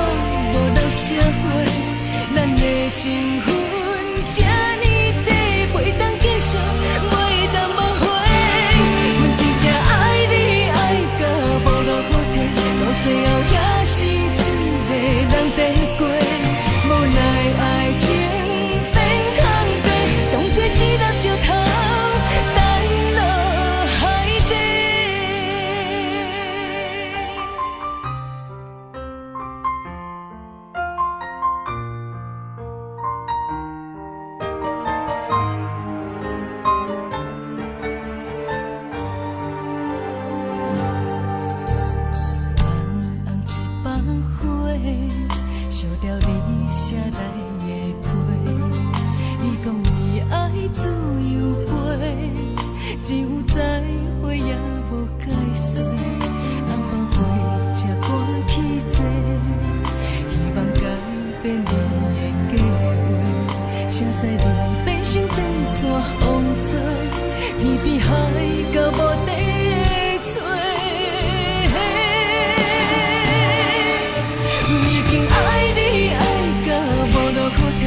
无留社会，咱的情分这呢短，袂当继续，袂当无悔。阮真正爱你爱到无路可退，到最后也是一个人在过，无奈爱情变空白，当作一粒石头。烧掉你写来的批，你讲你爱自由飞，只有再会也无解释。红包陪这歌去坐，希望改变你的计划。谁知你变成长线往吹，天边海到无底的吹。已经爱你爱到无路可退，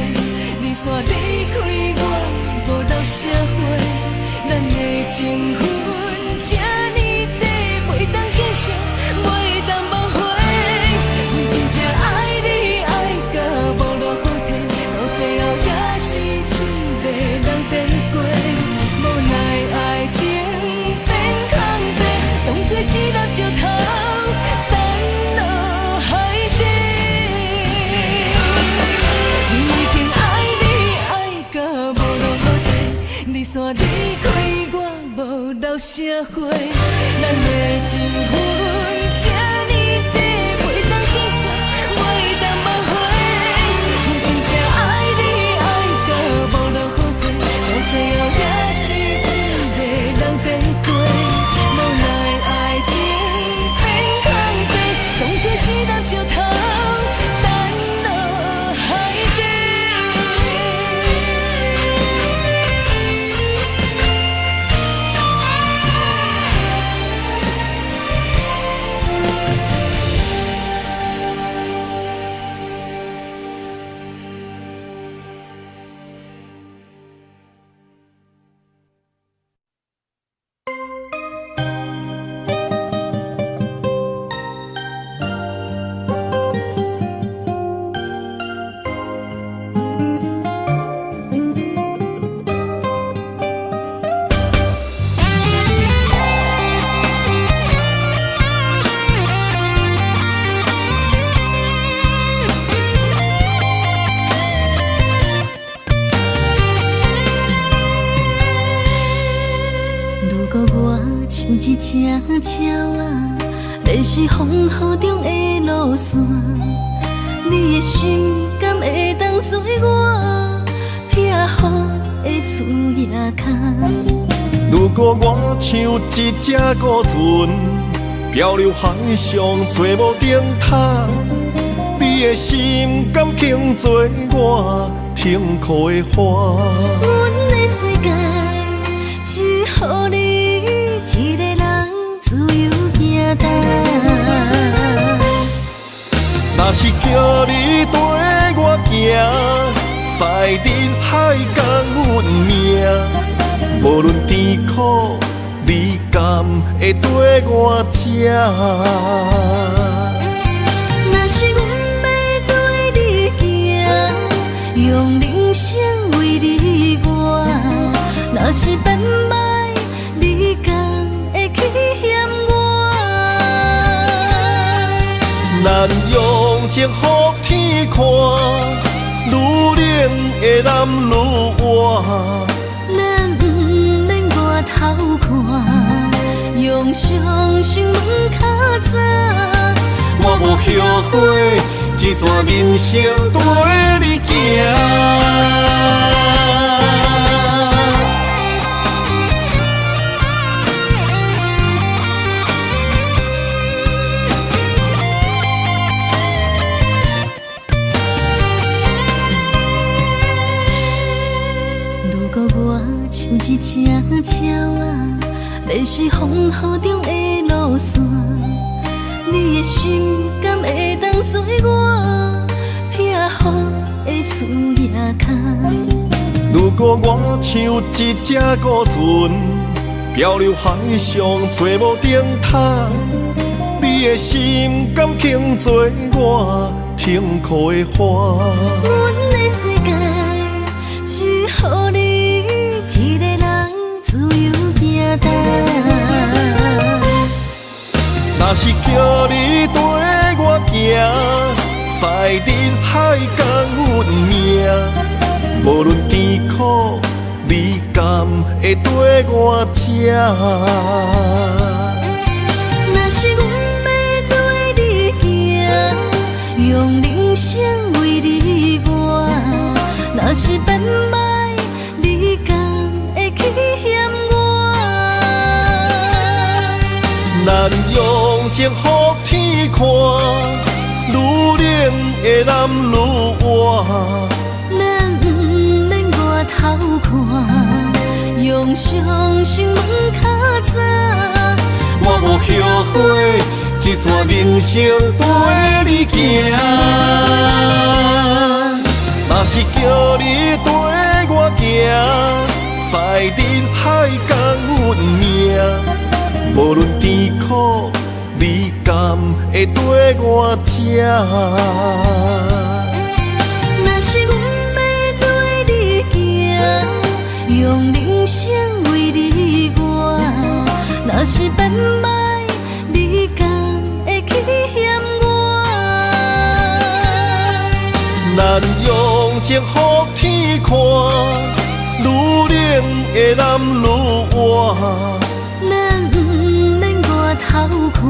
你煞离开我，无留社会，咱的情分这呢短，袂当继续，袂当无悔。阮真正爱你爱到无路可退，到最后也是一个人在过，无奈爱情变空白，当作一粒石头。你煞离开我，无留社会，咱的情分这呢短，袂当继续，袂当无悔。阮真正爱你爱到无路可退，到最后也是一个人在过，无奈爱情变空白，当作一粒石头。一只鸟啊，迷失风雨中的路线，你的心敢会当做我撇予的厝野空？如果我像一只孤船，漂流海上做无定塔，你的心敢肯做我停靠的花？阮的世界只予你一个人自由行踏。若是叫你跟我行，在人海共阮命，无论甜苦，你敢会跟我吃？若是阮要对你行，用人生为你活，若是变歹，你敢会去嫌我？咱用情予天看，愈冷的男愈活。咱不免外头看，用伤心问较早。我无后悔，一段人生跟你行。如果我像一只鸟仔，迷失风雨中的路线，你的心敢会当做我避雨的厝夜空？如果我像一只孤船，漂流海上找无顶塔，你的心敢肯做我停靠的花？阮的世界只予你一个人自由行动。若是叫你跟我行，在人海共运命，无论甜苦，你甘会跟我吃？若是阮要对你行，用人生为你活，若是变歹，你敢会去嫌我？咱用情予天看，愈冷的男愈活。咱不免外头看，用双心问较早。我无后悔，一段人生跟你行。若是叫你跟我行，在人海共运命，无论甜苦，你甘会跟我吃？若是阮要对你行，用人生为你活，若是变歹，你敢会去嫌我？咱用情予天看，愈冷的男愈活。咱不免外头看，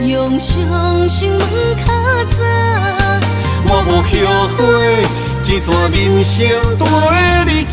用双心问较早。我无后悔，一段人生跟你行。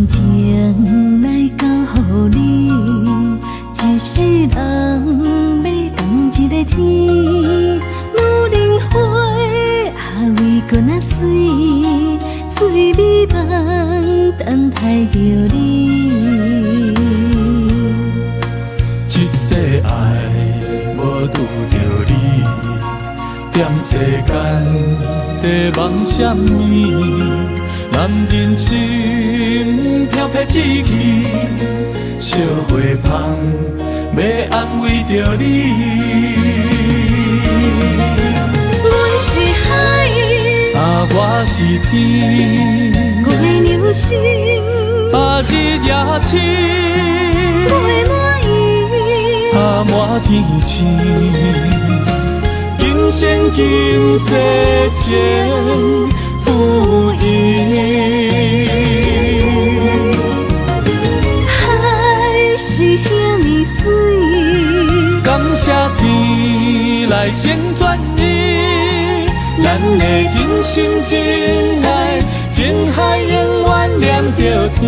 情来交予你，一世人要共一个天。女人花还为搁那水，水美梦等待着你。一世爱无拄着你，踮世间在梦什么？男人心飘撇志气，烧花香要安慰着你。阮是海，我是天，月娘心，日夜深，袂满意，满天星。今生今世情不移，海是遐尼水，感谢天来成全伊，咱的真心真爱，情海永远念着天。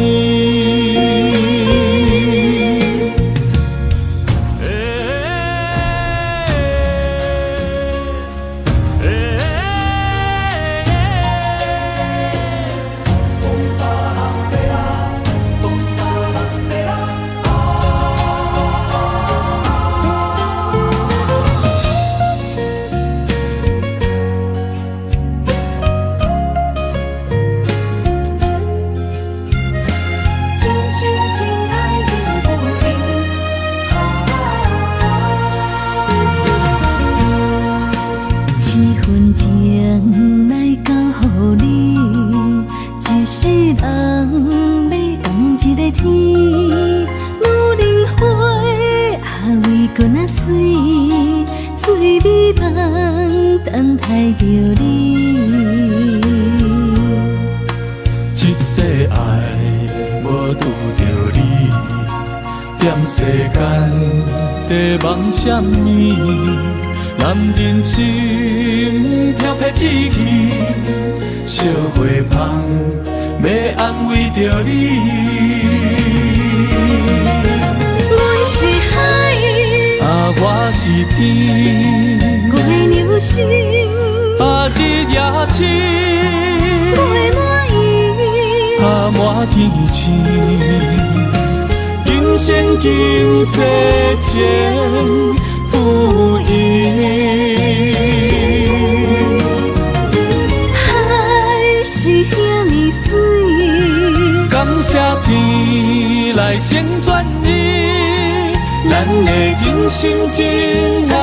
水美梦等待着你。一世爱无拄着你，踮世间在梦什么？男人心飘撇志气，小花香要安慰着你。阮是海，我是天，月流星，日夜星，月满意，满天星。今生今世情不移。海是遐尼水，感谢天来成全你，咱的真心真爱，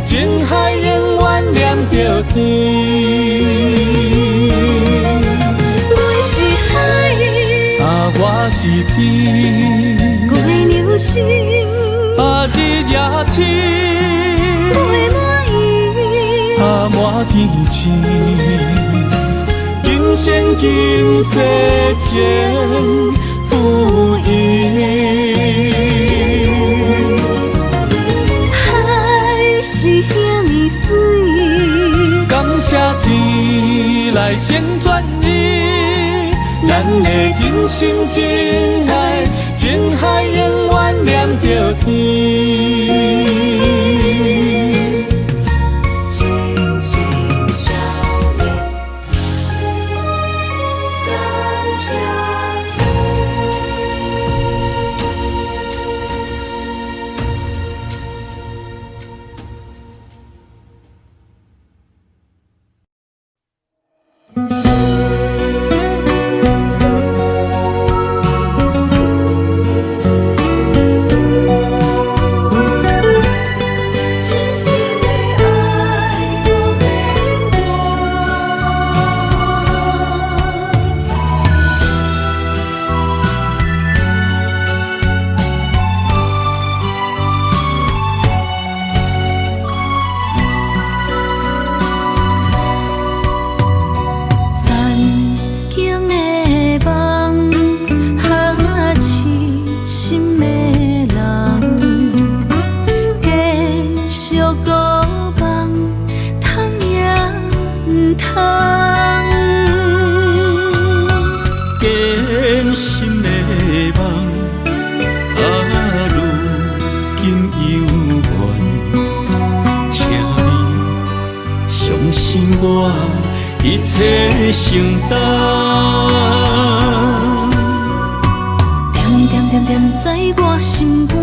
情海永远连着天。阮是海，我是天，月流星，日夜星，月满意，满天星。今生今世情不移。海是遐尼水，感谢天来成全你，咱的真心真爱，情海永远连着天。一切承担，点点点点在我心肝，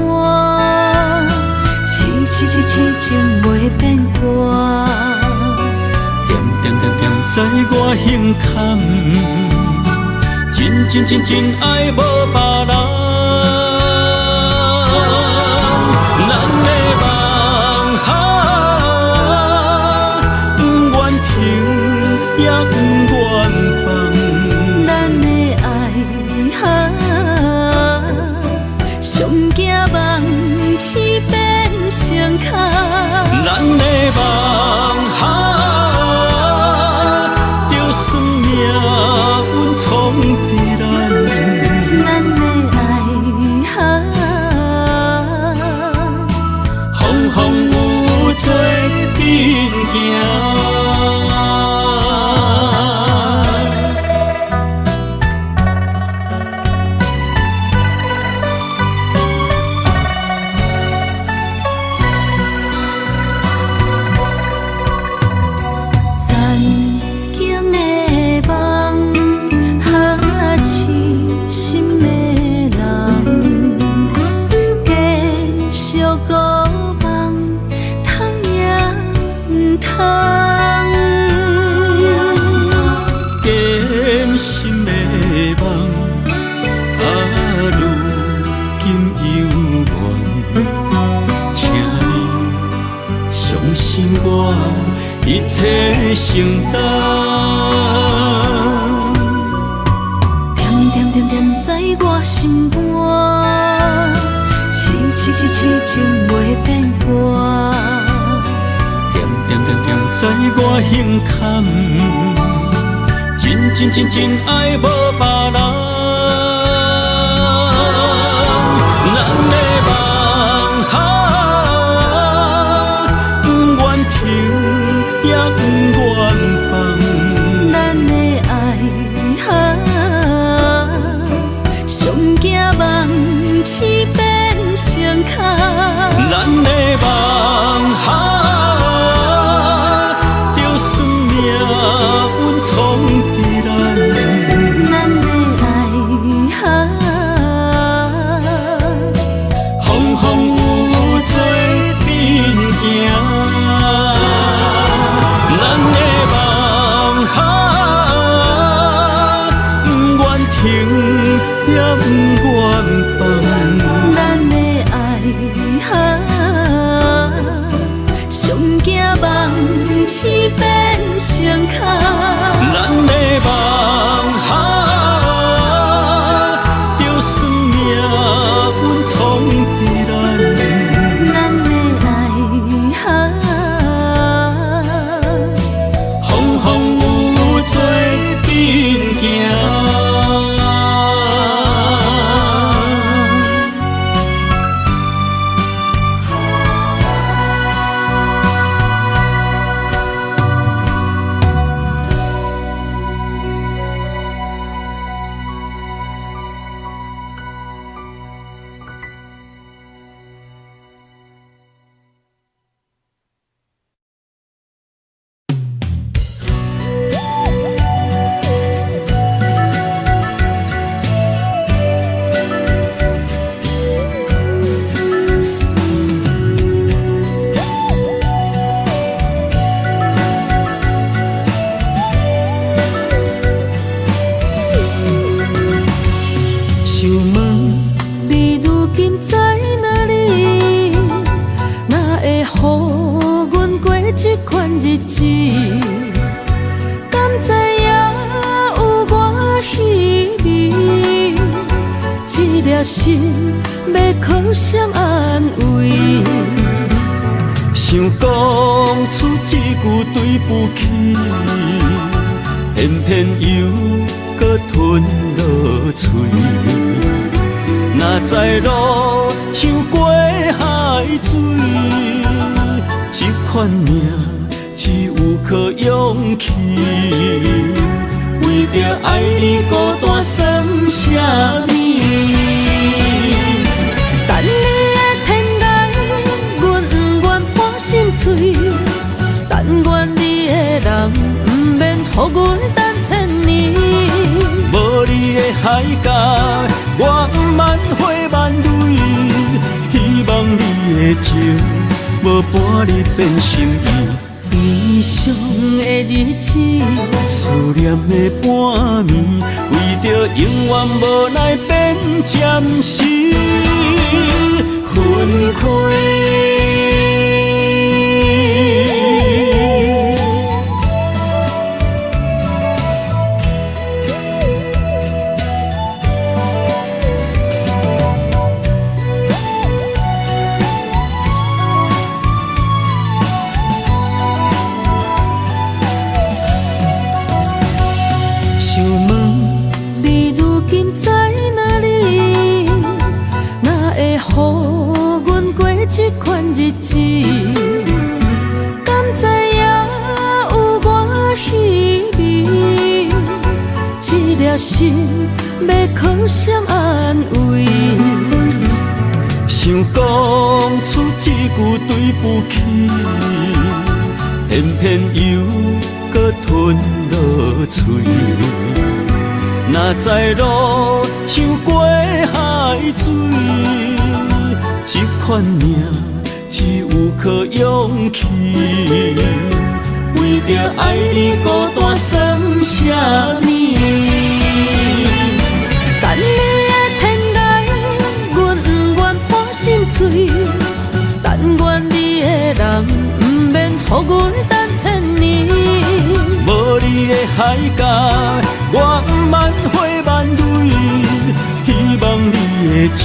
痴痴痴痴情袂变卦，点点点点在我胸坎，真真真真爱无别人。咱的梦不愿停，也不愿放。咱的爱上惊梦痴变成空。咱的梦就算命运冲伫咱，咱的爱风风雨做阵行。一切承担，点点点点在我心肝，痴痴痴痴痴情袂变卦。点点点点在我胸坎，真真真真爱无别人。咱的梦想，不愿停也不愿放。咱的爱上惊梦痴变成空。咱的梦想。心要靠谁安慰？想讲出一句对不起，偏偏又搁吞落嘴。若知路像过海水，这款命只有靠勇气。为着爱你孤单算啥物？等你的天涯，阮不愿破心碎。但愿你的人不免予阮等千年。无你的海角，我万花万蕊。希望你的情，无半日变心意。悲伤的日子，思念的半暝，为着永远无奈变暂时分开。这款日子，敢知影有我稀微？这粒心要靠谁安慰？想讲出一句对不起，偏偏又搁吞落嘴。若知路像过海水。这款命只有靠勇气，为着爱你孤单算啥物？等你的天涯，阮不愿破心碎。但愿你的人不免予阮等千年。无你的海角，我万花万蕊。希望你的情。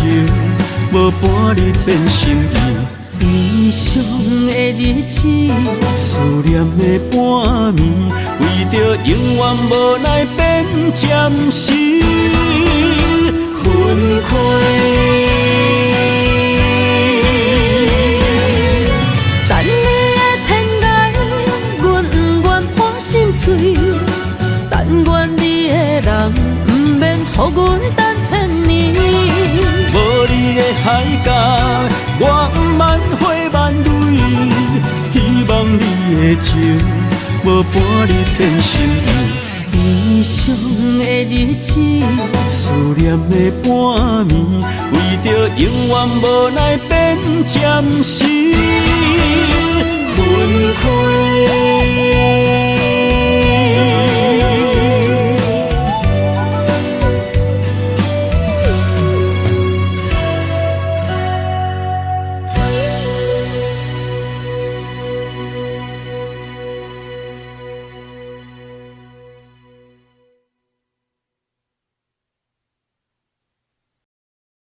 无半日变心意。悲伤的日子，思念的半暝，为着永远无奈变暂时分开。等你的天涯，阮不愿破心碎。但愿你的人，不免予阮等千年。无你的海角，我万花万蕊。希望你的情，无半日变心意。悲伤的日子，思念的半暝，为着永远无奈变暂时分开。